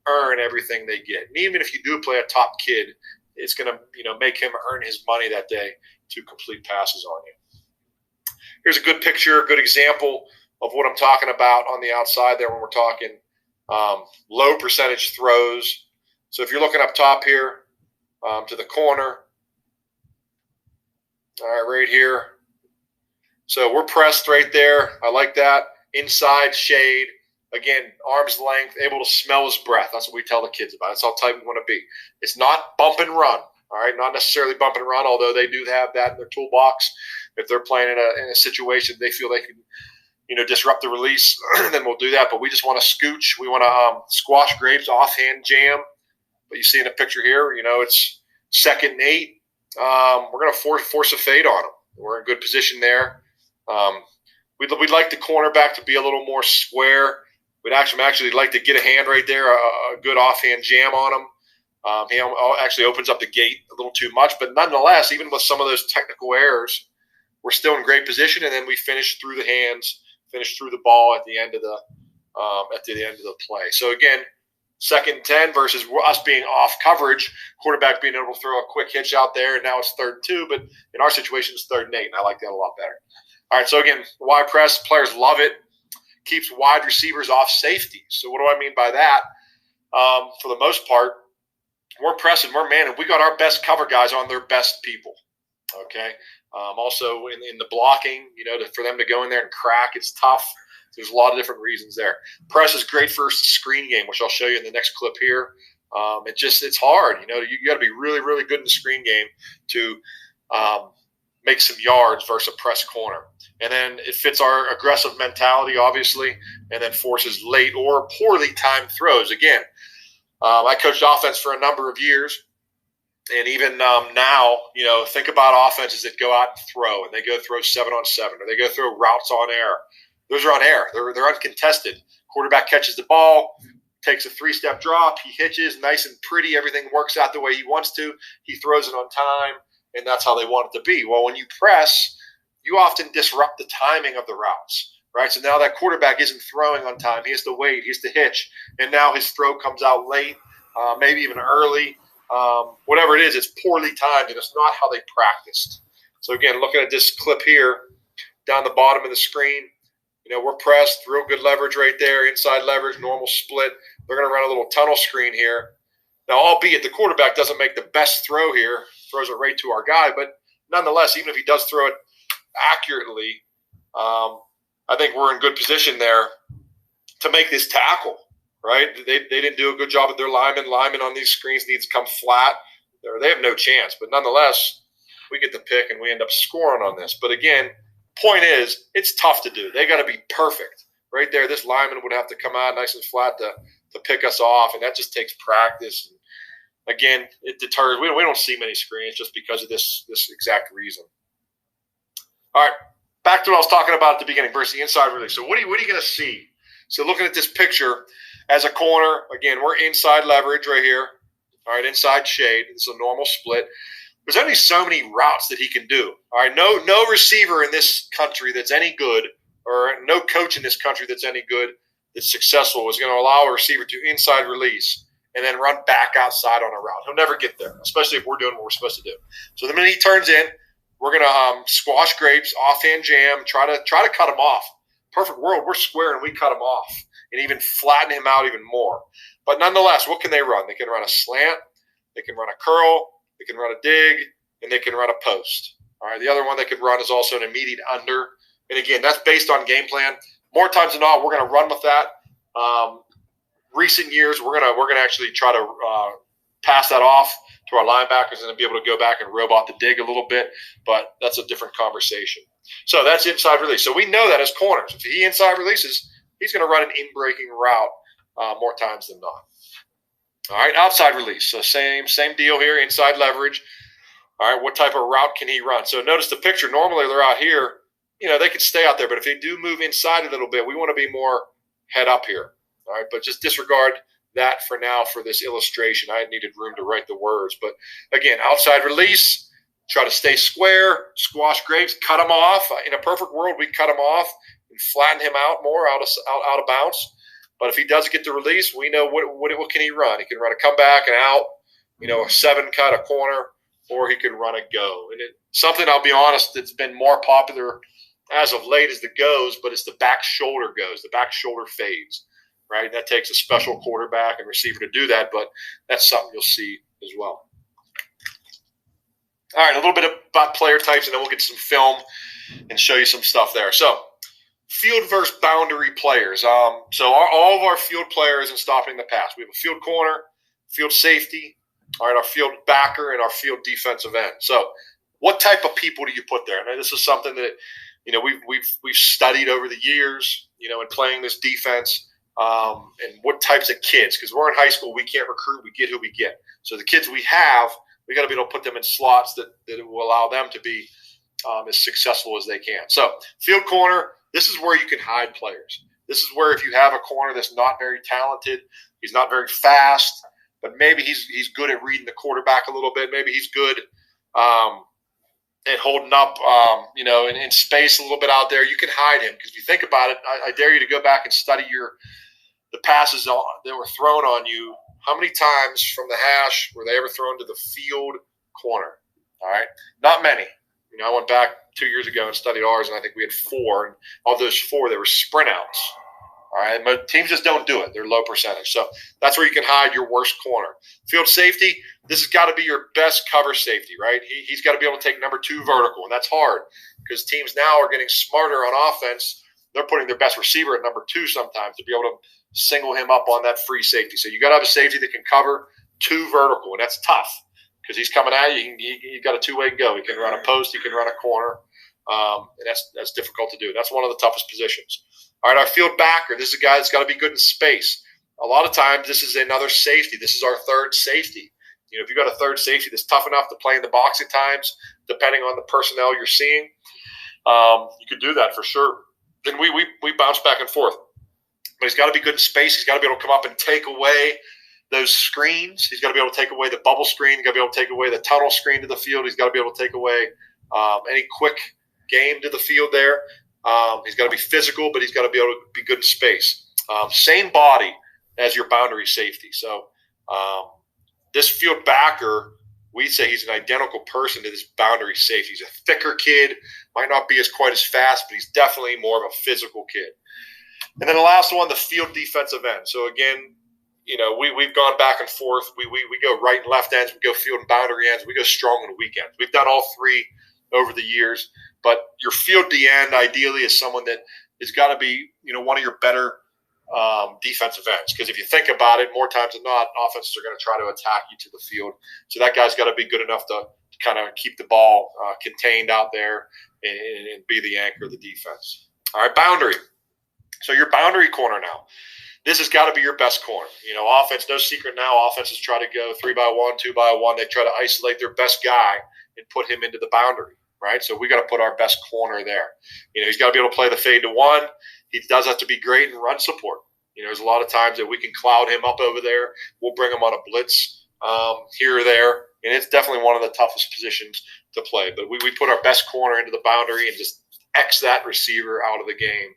earn everything they get. And even if you do play a top kid, it's going to make him earn his money that day to complete passes on you. Here's a good picture, a good example of what I'm talking about on the outside there when we're talking low percentage throws. So if you're looking up top here to the corner, all right, right here. So we're pressed right there. I like that. Inside shade. Again, arm's length, able to smell his breath. That's what we tell the kids about. That's how tight we want to be. It's not bump and run, all right? Not necessarily bump and run, although they do have that in their toolbox. If they're playing in a situation they feel they can, disrupt the release, then we'll do that. But we just want to scooch. We want to squash grapes, offhand jam. But you see in the picture here, it's 2nd and 8. We're going to force a fade on them. We're in good position there. We'd like the cornerback to be a little more square. We'd actually like to get a hand right there, a good offhand jam on him. He actually opens up the gate a little too much, but nonetheless, even with some of those technical errors, we're still in great position, and then we finish through the hands, finish through the ball at the end of the play. So again, 2nd and 10 versus us being off coverage, quarterback being able to throw a quick hitch out there, and now it's 3rd and 2, but in our situation, it's 3rd and 8, and I like that a lot better. All right, so again, wide press, players love it. Keeps wide receivers off safeties. So what do I mean by that? For the most part, we're pressing, we're manning. We got our best cover guys on their best people, okay? Also in the blocking, for them to go in there and crack, it's tough. There's a lot of different reasons there. Press is great for the screen game, which I'll show you in the next clip here. It's hard. You got to be really, really good in the screen game to make some yards versus a press corner. And then it fits our aggressive mentality, obviously, and then forces late or poorly timed throws. Again, I coached offense for a number of years. And even now, think about offenses that go out and throw, and they go throw 7-on-7, or they go throw routes on air. Those are on air. They're uncontested. Quarterback catches the ball, takes a 3-step drop. He hitches nice and pretty. Everything works out the way he wants to. He throws it on time, and that's how they want it to be. Well, when you press, you often disrupt the timing of the routes. right? So now that quarterback isn't throwing on time. He has to wait. He has to hitch. And now his throw comes out late, maybe even early. Whatever it is, it's poorly timed, and it's not how they practiced. So, again, looking at this clip here, down the bottom of the screen, we're pressed, real good leverage right there, inside leverage, normal split. They're going to run a little tunnel screen here. Now, albeit the quarterback doesn't make the best throw here, throws it right to our guy, but nonetheless, even if he does throw it accurately, I think we're in good position there to make this tackle, right? They didn't do a good job with their linemen. Linemen on these screens needs to come flat. They have no chance, but nonetheless, we get the pick and we end up scoring on this. But again, point is, it's tough to do. They got to be perfect. Right there, this lineman would have to come out nice and flat to pick us off, and that just takes practice. And again, it deters. We don't see many screens just because of this exact reason. All right, back to what I was talking about at the beginning versus the inside release. So what are you going to see? So looking at this picture, as a corner, again, we're inside leverage right here. All right, inside shade. It's a normal split. There's only so many routes that he can do. All right, no receiver in this country that's any good, or no coach in this country that's any good, that's successful, is going to allow a receiver to inside release and then run back outside on a route. He'll never get there, especially if we're doing what we're supposed to do. So the minute he turns in, we're going to squash grapes, offhand jam, try to cut him off. Perfect world, we're square and we cut him off and even flatten him out even more. But nonetheless, what can they run? They can run a slant, they can run a curl, they can run a dig, and they can run a post. All right, the other one they could run is also an immediate under. And again, that's based on game plan. More times than not, we're going to run with that. Recent years, we're gonna actually try to pass that off to our linebackers and then be able to go back and robot the dig a little bit. But that's a different conversation. So that's inside release. So we know that as corners, if he inside releases, he's going to run an in-breaking route more times than not. All right, outside release. So same deal here, inside leverage. All right, what type of route can he run? So notice the picture. Normally they're out here. They could stay out there. But if they do move inside a little bit, we want to be more head up here. All right, but just disregard that for now for this illustration. I needed room to write the words. But again, outside release, try to stay square, squash grapes, cut them off. In a perfect world, we cut him off and flatten him out more out of bounds. But if he does get the release, we know what can he run. He can run a comeback, an out, a 7 cut, a corner, or he can run a go. And something, I'll be honest, that's been more popular as of late is the goes, but it's the back shoulder goes, the back shoulder fades, right? That takes a special quarterback and receiver to do that, but that's something you'll see as well. All right, a little bit about player types, and then we'll get some film and show you some stuff there. So field versus boundary players. All of our field players in stopping the pass. We have a field corner, field safety, all right, our field backer, and our field defensive end. So what type of people do you put there? And this is something that we've studied over the years, in playing this defense, and what types of kids, because we're in high school, we can't recruit, we get who we get. So the kids we have, we got to be able to put them in slots that will allow them to be as successful as they can. So field corner, this is where you can hide players. This is where if you have a corner that's not very talented, he's not very fast, but maybe he's good at reading the quarterback a little bit. Maybe he's good at holding up, in space a little bit out there. You can hide him because if you think about it, I dare you to go back and study the passes that were thrown on you. How many times from the hash were they ever thrown to the field corner? All right, not many. I went back 2 years ago and studied ours, and I think we had 4. And of those 4, they were sprint outs. All right, but teams just don't do it. They're low percentage. So that's where you can hide your worst corner. Field safety, this has got to be your best cover safety, right? He's got to be able to take number 2 vertical, and that's hard because teams now are getting smarter on offense. They're putting their best receiver at number 2 sometimes to be able to single him up on that free safety. So you got to have a safety that can cover 2 vertical, and that's tough because he's coming at you. You got a 2-way go. He can run a post. He can run a corner, and that's difficult to do. That's one of the toughest positions. All right, our field backer, this is a guy that's got to be good in space. A lot of times, this is another safety. This is our third safety. If you've got a third safety that's tough enough to play in the box at times, depending on the personnel you're seeing, you could do that for sure. Then we bounce back and forth. But he's got to be good in space. He's got to be able to come up and take away those screens. He's got to be able to take away the bubble screen. He's got to be able to take away the tunnel screen to the field. He's got to be able to take away any quick game to the field there. He's got to be physical, but he's got to be able to be good in space. Same body as your boundary safety. So this field backer, we say he's an identical person to this boundary safety. He's a thicker kid, might not be quite as fast, but he's definitely more of a physical kid. And then the last one, the field defensive end. So again, we've gone back and forth. We go right and left ends. We go field and boundary ends. We go strong on weak ends. We've done all three over the years. But your field D end ideally is someone that has got to be, one of your better defensive ends. Because if you think about it, more times than not, offenses are going to try to attack you to the field. So that guy's got to be good enough to kind of keep the ball contained out there and be the anchor of the defense. All right, boundary. So your boundary corner now. This has got to be your best corner. Offense, no secret now. Offenses try to go 3-by-1, 2-by-1. They try to isolate their best guy and put him into the boundary, right? So we got to put our best corner there. He's got to be able to play the fade to one. He does have to be great in run support. There's a lot of times that we can cloud him up over there. We'll bring him on a blitz here or there, and it's definitely one of the toughest positions to play. But we put our best corner into the boundary and just X that receiver out of the game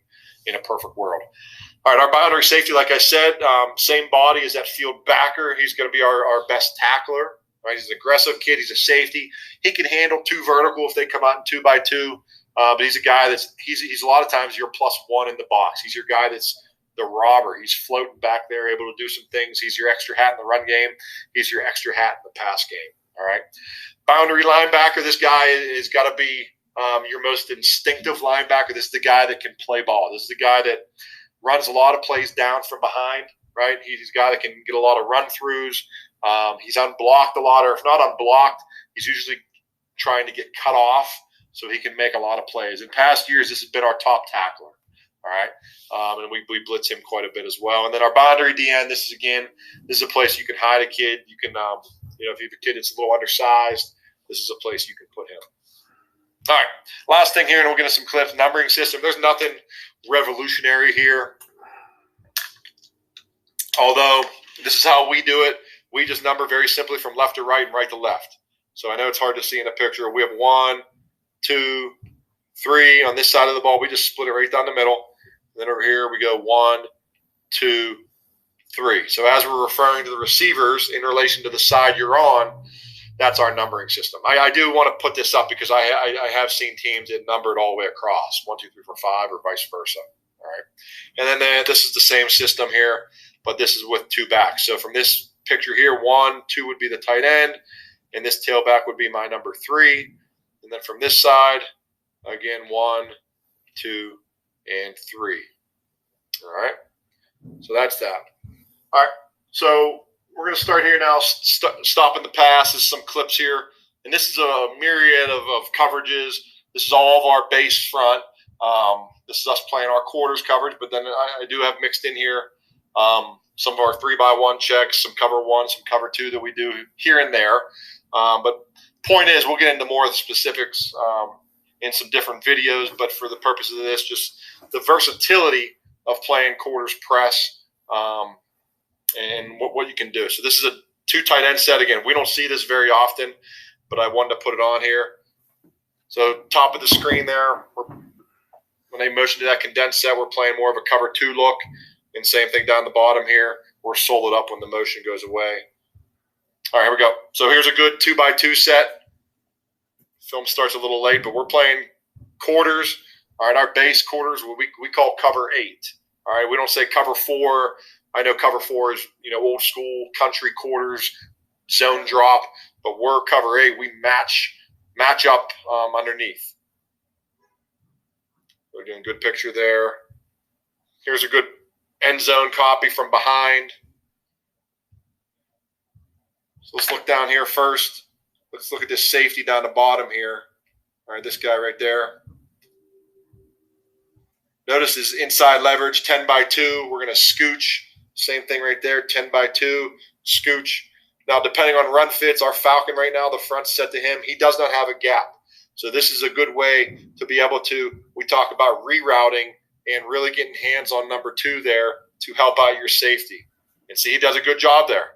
in a perfect world. All right, our boundary safety, like I said, same body as that field backer. He's going to be our best tackler. Right? He's an aggressive kid. He's a safety. He can handle two vertical if they come out in 2-by-2. But he's a guy he's a lot of times your +1 in the box. He's your guy that's the robber. He's floating back there, able to do some things. He's your extra hat in the run game. He's your extra hat in the pass game. All right. Boundary linebacker, this guy has got to be your most instinctive linebacker. This is the guy that can play ball. This is the guy that runs a lot of plays down from behind, right? He's a guy that can get a lot of run-throughs. He's unblocked a lot, or if not unblocked, he's usually trying to get cut off so he can make a lot of plays. In past years, this has been our top tackler, all right? And we blitz him quite a bit as well. And then our boundary DN, this is a place you can hide a kid. You can, if you have a kid that's a little undersized, this is a place you can put him. All right, last thing here, and we'll get into some clips. Numbering system. There's nothing revolutionary here. Although this is how we do it. We just number very simply from left to right and right to left. So I know it's hard to see in a picture. We have 1, 2, 3 on this side of the ball. We just split it right down the middle. And then over here we go 1, 2, 3. So as we're referring to the receivers in relation to the side you're on, that's our numbering system. I do want to put this up because I have seen teams that number it all the way across, 1, 2, 3, 4, 5, or vice versa. All right. And then this is the same system here, but this is with 2 backs. So from this picture here, 1, 2 would be the tight end, and this tailback would be my number 3. And then from this side, again, 1, 2, and 3. All right. So that's that. All right. So we're going to start here now, stopping the pass. There's some clips here. And this is a myriad of coverages. This is all of our base front. This is us playing our quarters coverage, but then I do have mixed in here some of our 3-by-1 checks, some cover 1, some cover 2 that we do here and there. But point is, we'll get into more of the specifics in some different videos. But for the purpose of this, just the versatility of playing quarters press and what you can do. So this is a 2 tight end set. Again, we don't see this very often, but I wanted to put it on here. So top of the screen there, when they motion to that condensed set, we're playing more of a cover 2 look. And same thing down the bottom here. We're solid up when the motion goes away. All right, here we go. So here's a good 2-by-2 set. Film starts a little late, but we're playing quarters. All right, our base quarters, we call cover 8. All right, we don't say cover 4. I know cover 4 is, old school country quarters, zone drop, but we're cover 8. We match up underneath. We're doing good picture there. Here's a good end zone copy from behind. So let's look down here first. Let's look at this safety down the bottom here. All right, this guy right there. Notice this inside leverage, 10-by-2. We're going to scooch. Same thing right there, 10-by-2, scooch. Now, depending on run fits, our Falcon right now, the front's set to him. He does not have a gap. So this is a good way to be able to, we talk about rerouting and really getting hands on number 2 there to help out your safety. And see, he does a good job there.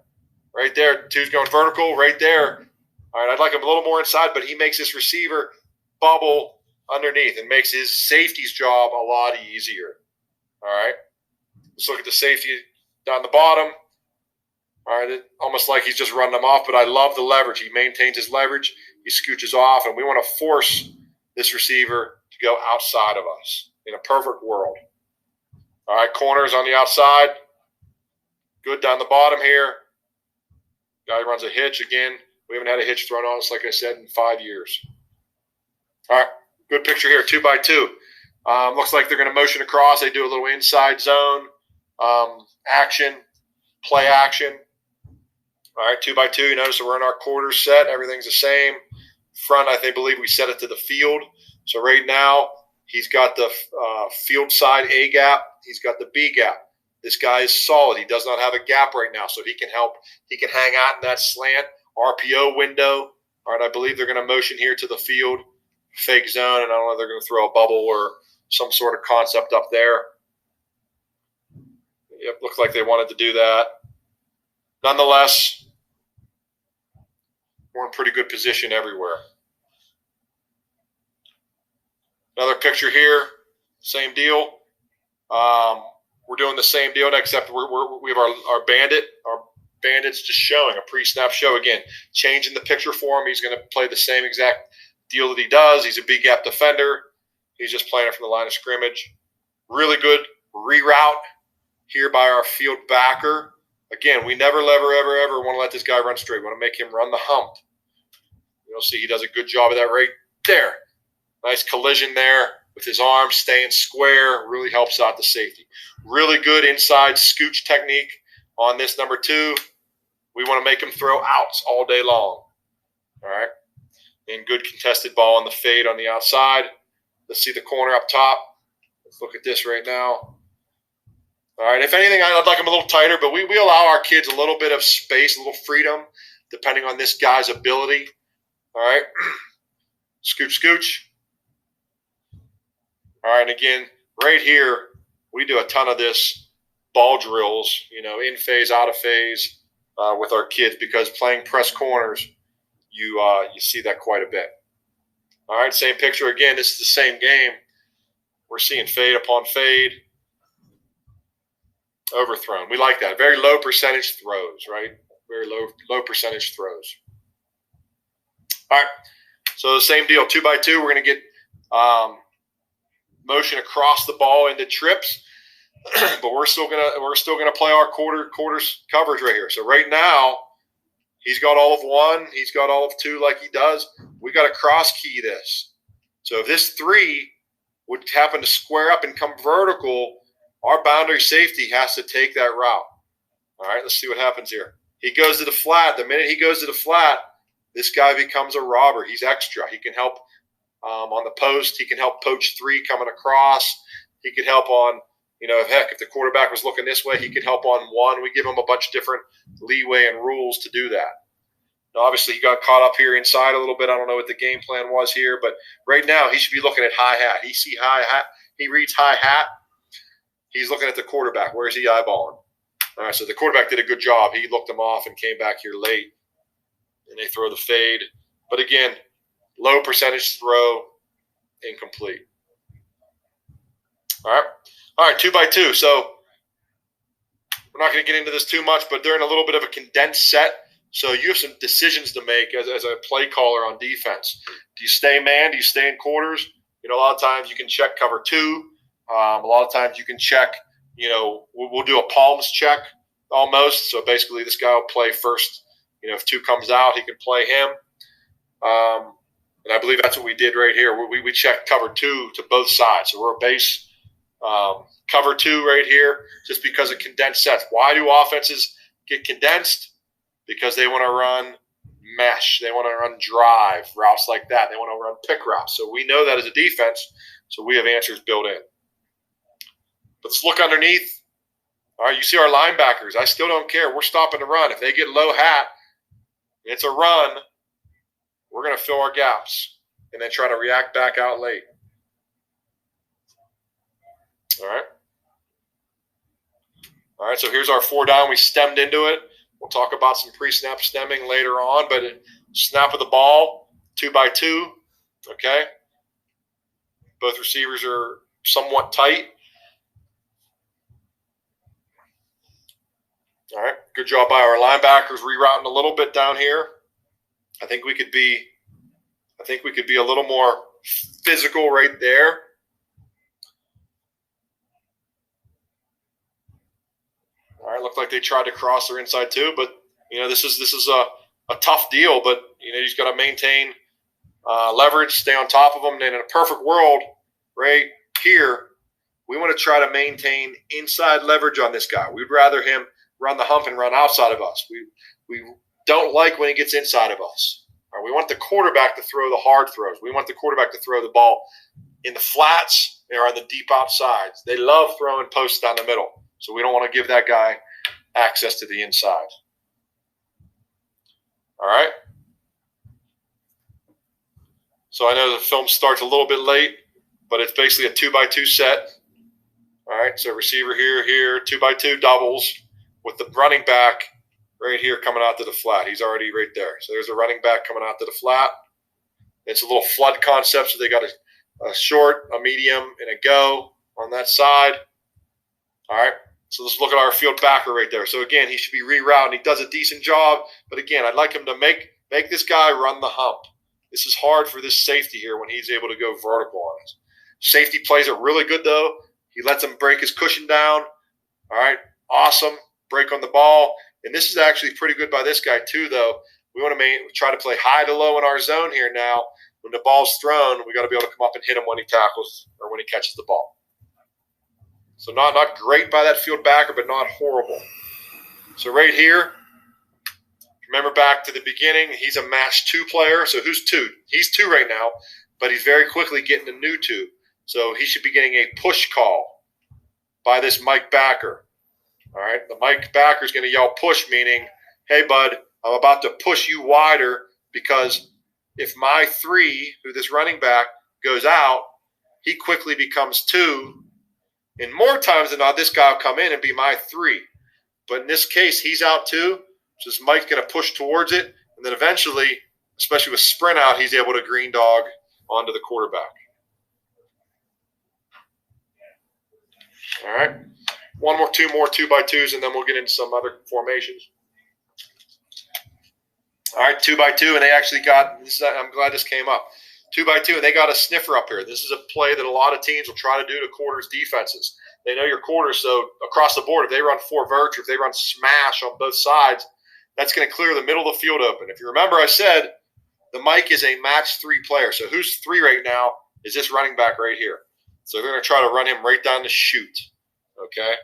Right there, 2's going vertical right there. All right, I'd like him a little more inside, but he makes this receiver bubble underneath and makes his safety's job a lot easier. All right. Let's look at the safety down the bottom. All right, almost like he's just running them off, but I love the leverage. He maintains his leverage. He scooches off, and we want to force this receiver to go outside of us in a perfect world. All right, corners on the outside. Good down the bottom here. Guy runs a hitch again. We haven't had a hitch thrown on us, like I said, in 5 years. All right, good picture here, 2x2. Looks like they're going to motion across. They do a little inside zone action, play action. All right, 2x2. You notice we're in our quarters set. Everything's the same. Front, believe we set it to the field. So right now, he's got the field side A gap. He's got the B gap. This guy is solid. He does not have a gap right now, so he can help. He can hang out in that slant RPO window. All right, I believe they're going to motion here to the field, fake zone, and I don't know if they're going to throw a bubble or some sort of concept up there. Yep, looks like they wanted to do that. Nonetheless, we're in pretty good position everywhere. Another picture here, same deal. We're doing the same deal, except we have our bandit. Our bandit's just showing a pre-snap show. Again, changing the picture for him. He's going to play the same exact deal that he does. He's a big gap defender. He's just playing it from the line of scrimmage. Really good reroute here by our field backer. Again, we never, ever want to let this guy run straight. We want to make him run the hump. You'll see he does a good job of that right there. Nice collision there with his arm staying square. Really helps out the safety. Really good inside scooch technique on this number 2. We want to make him throw outs all day long. All right. And good contested ball on the fade on the outside. Let's see the corner up top. Let's look at this right now. All right, if anything, I'd like him a little tighter, but we allow our kids a little bit of space, a little freedom, depending on this guy's ability. All right, scooch, scooch. All right, and again, right here, we do a ton of this ball drills, in phase, out of phase with our kids, because playing press corners, you see that quite a bit. All right, same picture again. This is the same game. We're seeing fade upon fade. Overthrown. We like that. Very low percentage throws, right? Very low percentage throws. All right. So the same deal. 2x2. We're going to get motion across the ball into trips, but we're still gonna play our quarters coverage right here. So right now, he's got all of 1. He's got all of 2, like he does. We got to cross key this. So if this 3 would happen to square up and come vertical, our boundary safety has to take that route. All right, let's see what happens here. He goes to the flat. The minute he goes to the flat, this guy becomes a robber. He's extra. He can help on the post. He can help poach 3 coming across. He could help on, if the quarterback was looking this way, he could help on 1. We give him a bunch of different leeway and rules to do that. Now, obviously, he got caught up here inside a little bit. I don't know what the game plan was here, but right now he should be looking at high hat. He see high hat. He reads high hat. He's looking at the quarterback. Where is he eyeballing? All right, so the quarterback did a good job. He looked him off and came back here late, and they throw the fade. But again, low percentage throw, incomplete. All right, 2x2. So we're not going to get into this too much, but they're in a little bit of a condensed set. So you have some decisions to make as a play caller on defense. Do you stay man? Do you stay in quarters? A lot of times you can check cover 2. A lot of times you can check, we'll do a palms check almost. So basically this guy will play first. If 2 comes out, he can play him. And I believe that's what we did right here. We checked cover 2 to both sides. So we're a base cover 2 right here just because of condensed sets. Why do offenses get condensed? Because they want to run mesh. They want to run drive routes like that. They want to run pick routes. So we know that as a defense, so we have answers built in. Let's look underneath. All right, you see our linebackers. I still don't care. We're stopping the run. If they get low hat, it's a run. We're going to fill our gaps and then try to react back out late. All right, so here's our 4 down. We stemmed into it. We'll talk about some pre-snap stemming later on, but snap of the ball, 2x2, okay? Both receivers are somewhat tight. All right, good job by our linebackers rerouting a little bit down here. I think we could be a little more physical right there. All right, looked like they tried to cross their inside too, but this is a tough deal. But you just got to maintain leverage, stay on top of them. And in a perfect world, right here, we want to try to maintain inside leverage on this guy. We'd rather him run the hump and run outside of us. We don't like when he gets inside of us. All right, we want the quarterback to throw the hard throws. We want the quarterback to throw the ball in the flats or on the deep outsides. They love throwing posts down the middle. So we don't want to give that guy access to the inside. All right. So I know the film starts a little bit late, but it's basically a 2x2 set. All right. So receiver here, 2x2 doubles with the running back right here coming out to the flat. He's already right there. So there's a running back coming out to the flat. It's a little flood concept. So they got a short, a medium, and a go on that side. All right. So let's look at our field backer right there. So again, he should be rerouting. He does a decent job, but again, I'd like him to make this guy run the hump. This is hard for this safety here when he's able to go vertical on us. Safety plays it really good though. He lets him break his cushion down. All right, awesome break on the ball, and this is actually pretty good by this guy too. Though we want to try to play high to low in our zone here now. When the ball's thrown, we got to be able to come up and hit him when he tackles or when he catches the ball. So not great by that field backer, but not horrible. So right here, remember back to the beginning, he's a match 2 player. So who's 2? He's 2 right now, but he's very quickly getting a new 2. So he should be getting a push call by this Mike backer. All right, the Mike backer is going to yell push, meaning, hey, bud, I'm about to push you wider because if my 3, who this running back, goes out, he quickly becomes 2. And more times than not, this guy will come in and be my 3. But in this case, he's out too. So this Mike's going to push towards it. And then eventually, especially with sprint out, he's able to green dog onto the quarterback. All right. 2 more 2x2s, and then we'll get into some other formations. All right, 2x2, and they actually got this. I'm glad this came up. 2x2, and they got a sniffer up here. This is a play that a lot of teams will try to do to quarters defenses. They know your quarters, so across the board, if they run 4 verts or if they run smash on both sides, that's going to clear the middle of the field open. If you remember, I said the Mike is a match 3 player. So who's 3 right now is this running back right here. So they're going to try to run him right down the chute. Okay?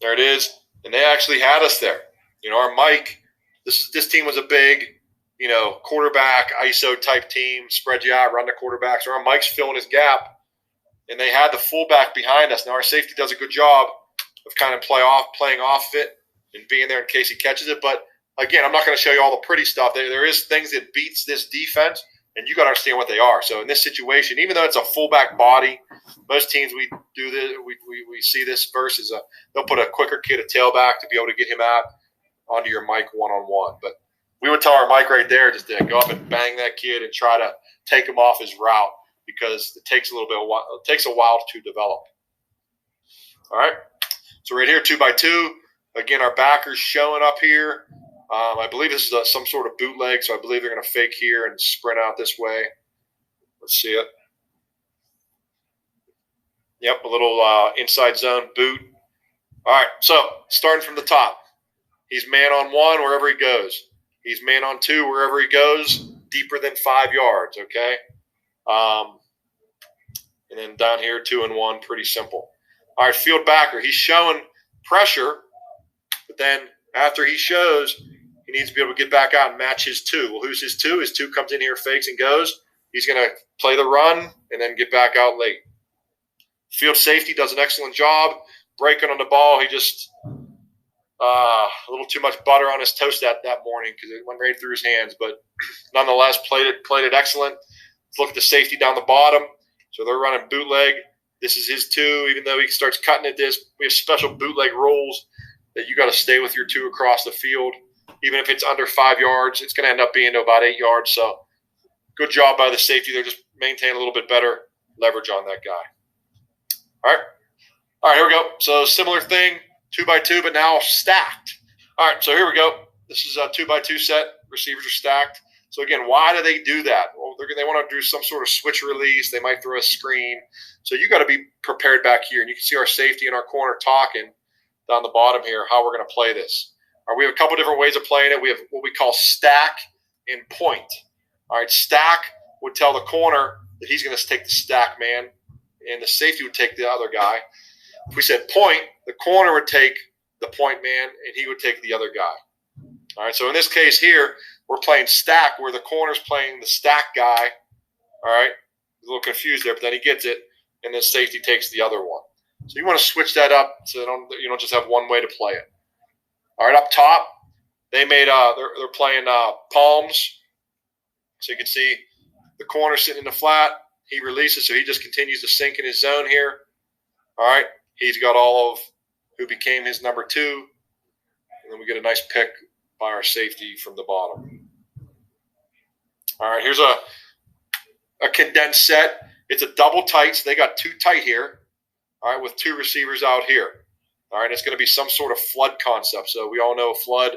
There it is. And they actually had us there. Our Mike, this team was a big, quarterback, ISO type team, spread you out, run the quarterback. So our Mike's filling his gap, and they had the fullback behind us. Now our safety does a good job of kind of playing off it and being there in case he catches it. But again, I'm not going to show you all the pretty stuff. There is things that beats this defense, and you got to understand what they are. So in this situation, even though it's a fullback body, most teams we do this, we see this versus they'll put a quicker kid, a tailback, to be able to get him out onto your Mike one-on-one. But we would tell our Mike right there just to go up and bang that kid and try to take him off his route because it takes a while to develop. All right. So right here, 2x2. Again, our backers showing up here. I believe this is some sort of bootleg, so I believe they're going to fake here and sprint out this way. Let's see it. Yep, a little inside zone boot. All right, so starting from the top. He's man on 1 wherever he goes. He's man on 2 wherever he goes, deeper than 5 yards, okay? And then down here, 2 and 1, pretty simple. All right, field backer. He's showing pressure, but then after he shows, he needs to be able to get back out and match his 2. Well, who's his 2? His 2 comes in here, fakes, and goes. He's going to play the run and then get back out late. Field safety does an excellent job breaking on the ball. He just a little too much butter on his toast that morning because it went right through his hands. But nonetheless, played it excellent. Let's look at the safety down the bottom. So they're running bootleg. This is his 2. Even though he starts cutting at this, we have special bootleg rules that you got to stay with your 2 across the field. Even if it's under 5 yards, it's going to end up being about 8 yards. So good job by the safety. They're just maintain a little bit better leverage on that guy. All right, here we go. So similar thing, 2x2, but now stacked. All right, so here we go. This is a 2x2 set. Receivers are stacked. So again, why do they do that? Well, they want to do some sort of switch release. They might throw a screen. So you got to be prepared back here. And you can see our safety in our corner talking down the bottom here how we're going to play this. All right, we have a couple different ways of playing it. We have what we call stack and point. All right, stack would tell the corner that he's going to take the stack man, and the safety would take the other guy. If we said point, the corner would take the point man, and he would take the other guy. All right, so in this case here, we're playing stack where the corner's playing the stack guy. All right, a little confused there, but then he gets it, and then safety takes the other one. So you want to switch that up so you don't just have one way to play it. All right, up top, they made they're playing palms. So you can see the corner sitting in the flat. He releases, so he just continues to sink in his zone here. All right, he's got all of who became his number 2, and then we get a nice pick by our safety from the bottom. All right, here's a condensed set. It's a double tight, so they got 2 tight here. All right, with 2 receivers out here. All right, it's going to be some sort of flood concept. So we all know flood,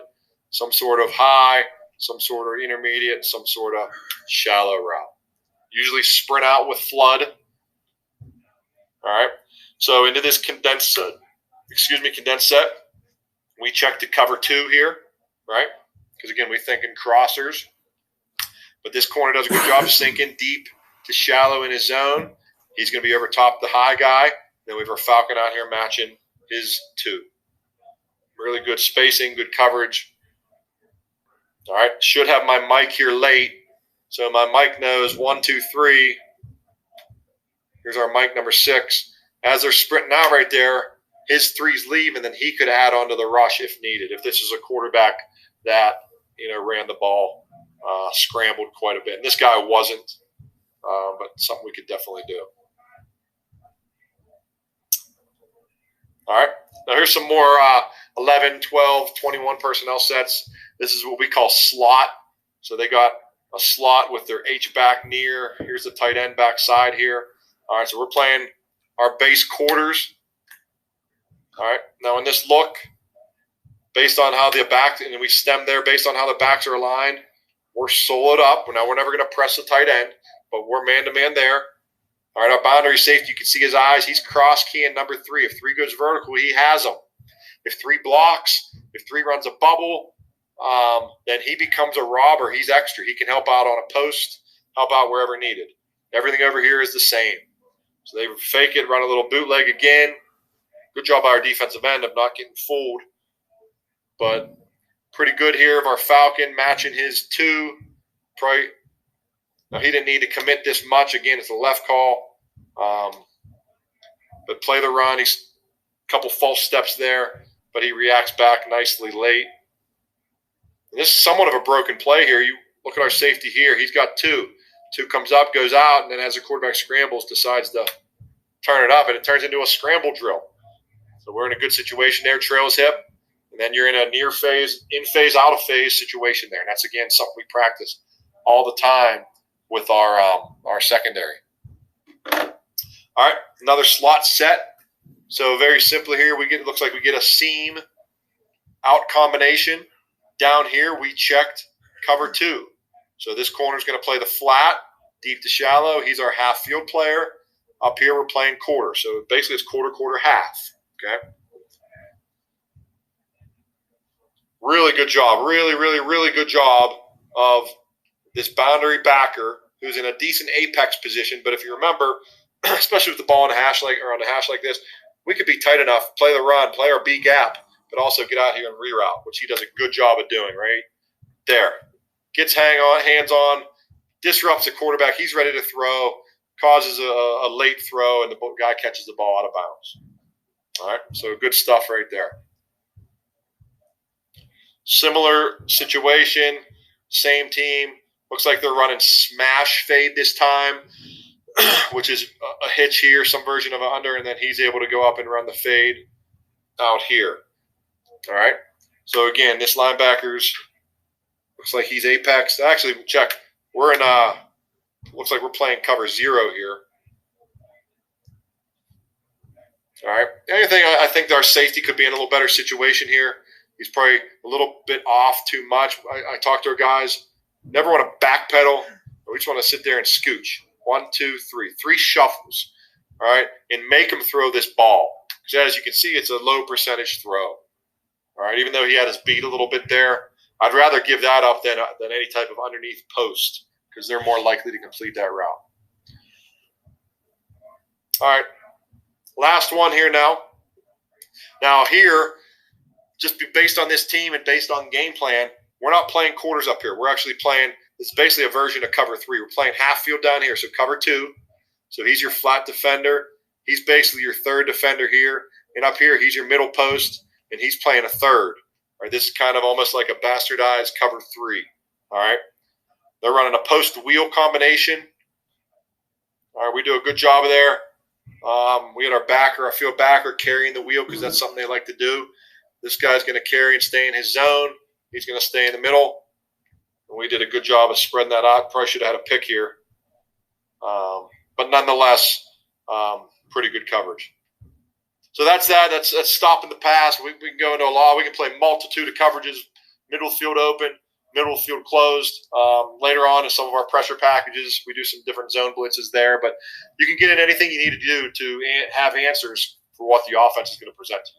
some sort of high, some sort of intermediate, some sort of shallow route. Usually sprint out with flood. All right, so into this condensed set, we check to cover 2 here, right? Because again, we're thinking crossers. But this corner does a good job of sinking deep to shallow in his zone. He's going to be over top the high guy. Then we have our Falcon out here matching his 2. Really good spacing, good coverage. All right, should have my mic here late. So my mic knows 1, 2, 3. Here's our mic number 6. As they're sprinting out right there, his 3's leave, and then he could add on to the rush if needed. If this is a quarterback that ran the ball, scrambled quite a bit. And this guy wasn't, but something we could definitely do. All right, now here's some more 11, 12, 21 personnel sets. This is what we call slot. So they got a slot with their H-back near. Here's the tight end back side here. All right, so we're playing our base quarters. All right, now in this look, based on how the back, and we stem there based on how the backs are aligned, we're soloed up. Now we're never going to press the tight end, but we're man-to-man there. All right, our boundary safety, you can see his eyes. He's cross-keying number 3. If 3 goes vertical, he has him. If 3 blocks, if 3 runs a bubble, then he becomes a robber. He's extra. He can help out on a post, help out wherever needed. Everything over here is the same. So they fake it, run a little bootleg again. Good job by our defensive end of not getting fooled. But pretty good here of our Falcon matching his 2. Probably. Now, he didn't need to commit this much. Again, it's a left call. But play the run. He's a couple false steps there, but he reacts back nicely late. And this is somewhat of a broken play here. You look at our safety here. He's got 2. 2 comes up, goes out, and then as the quarterback scrambles, decides to turn it up, and it turns into a scramble drill. So we're in a good situation there. Trails hip, and then you're in a near phase, in phase, out of phase situation there. And that's, again, something we practice all the time with our secondary. All right, another slot set. So very simply here, it looks like we get a seam out combination. Down here, we checked cover 2. So this corner is going to play the flat, deep to shallow. He's our half field player. Up here, we're playing quarter. So basically, it's quarter, quarter, half. Okay. Really good job. Really, really, really good job of this boundary backer who's in a decent apex position. But if you remember, especially with the ball on the hash like this, we could be tight enough, play the run, play our B gap, but also get out here and reroute, which he does a good job of doing right there. Gets hands on, disrupts the quarterback. He's ready to throw, causes a late throw, and the guy catches the ball out of bounds. All right, so good stuff right there. Similar situation, same team. Looks like they're running smash fade this time, which is a hitch here, some version of an under, and then he's able to go up and run the fade out here. All right. So again, this linebacker's looks like he's apex. Actually, check. We're in Looks like we're playing cover 0 here. All right. Anything, I think our safety could be in a little better situation here. He's probably a little bit off too much. I talked to our guys. Never want to backpedal. We just want to sit there and scooch. 1, 2, 3. 3 shuffles. All right. And make him throw this ball. Because as you can see, it's a low percentage throw. All right. Even though he had his beat a little bit there, I'd rather give that up than any type of underneath post because they're more likely to complete that route. All right. Last one here now. Now here, just based on this team and based on game plan, we're not playing quarters up here. We're actually playing, it's basically a version of cover 3. We're playing half field down here, so cover 2. So he's your flat defender. He's basically your third defender here. And up here, he's your middle post, and he's playing a third. All right, this is kind of almost like a bastardized cover 3. All right. They're running a post-wheel combination. All right, we do a good job of there. We had our field backer carrying the wheel because that's something they like to do. This guy's going to carry and stay in his zone. He's going to stay in the middle. And we did a good job of spreading that out. Probably should have had a pick here. But nonetheless, pretty good coverage. So that's that. That's stopping the pass. We can go into a lot. We can play multitude of coverages, middle field open, middle field closed. Later on in some of our pressure packages, we do some different zone blitzes there. But you can get in anything you need to do to have answers for what the offense is going to present to you.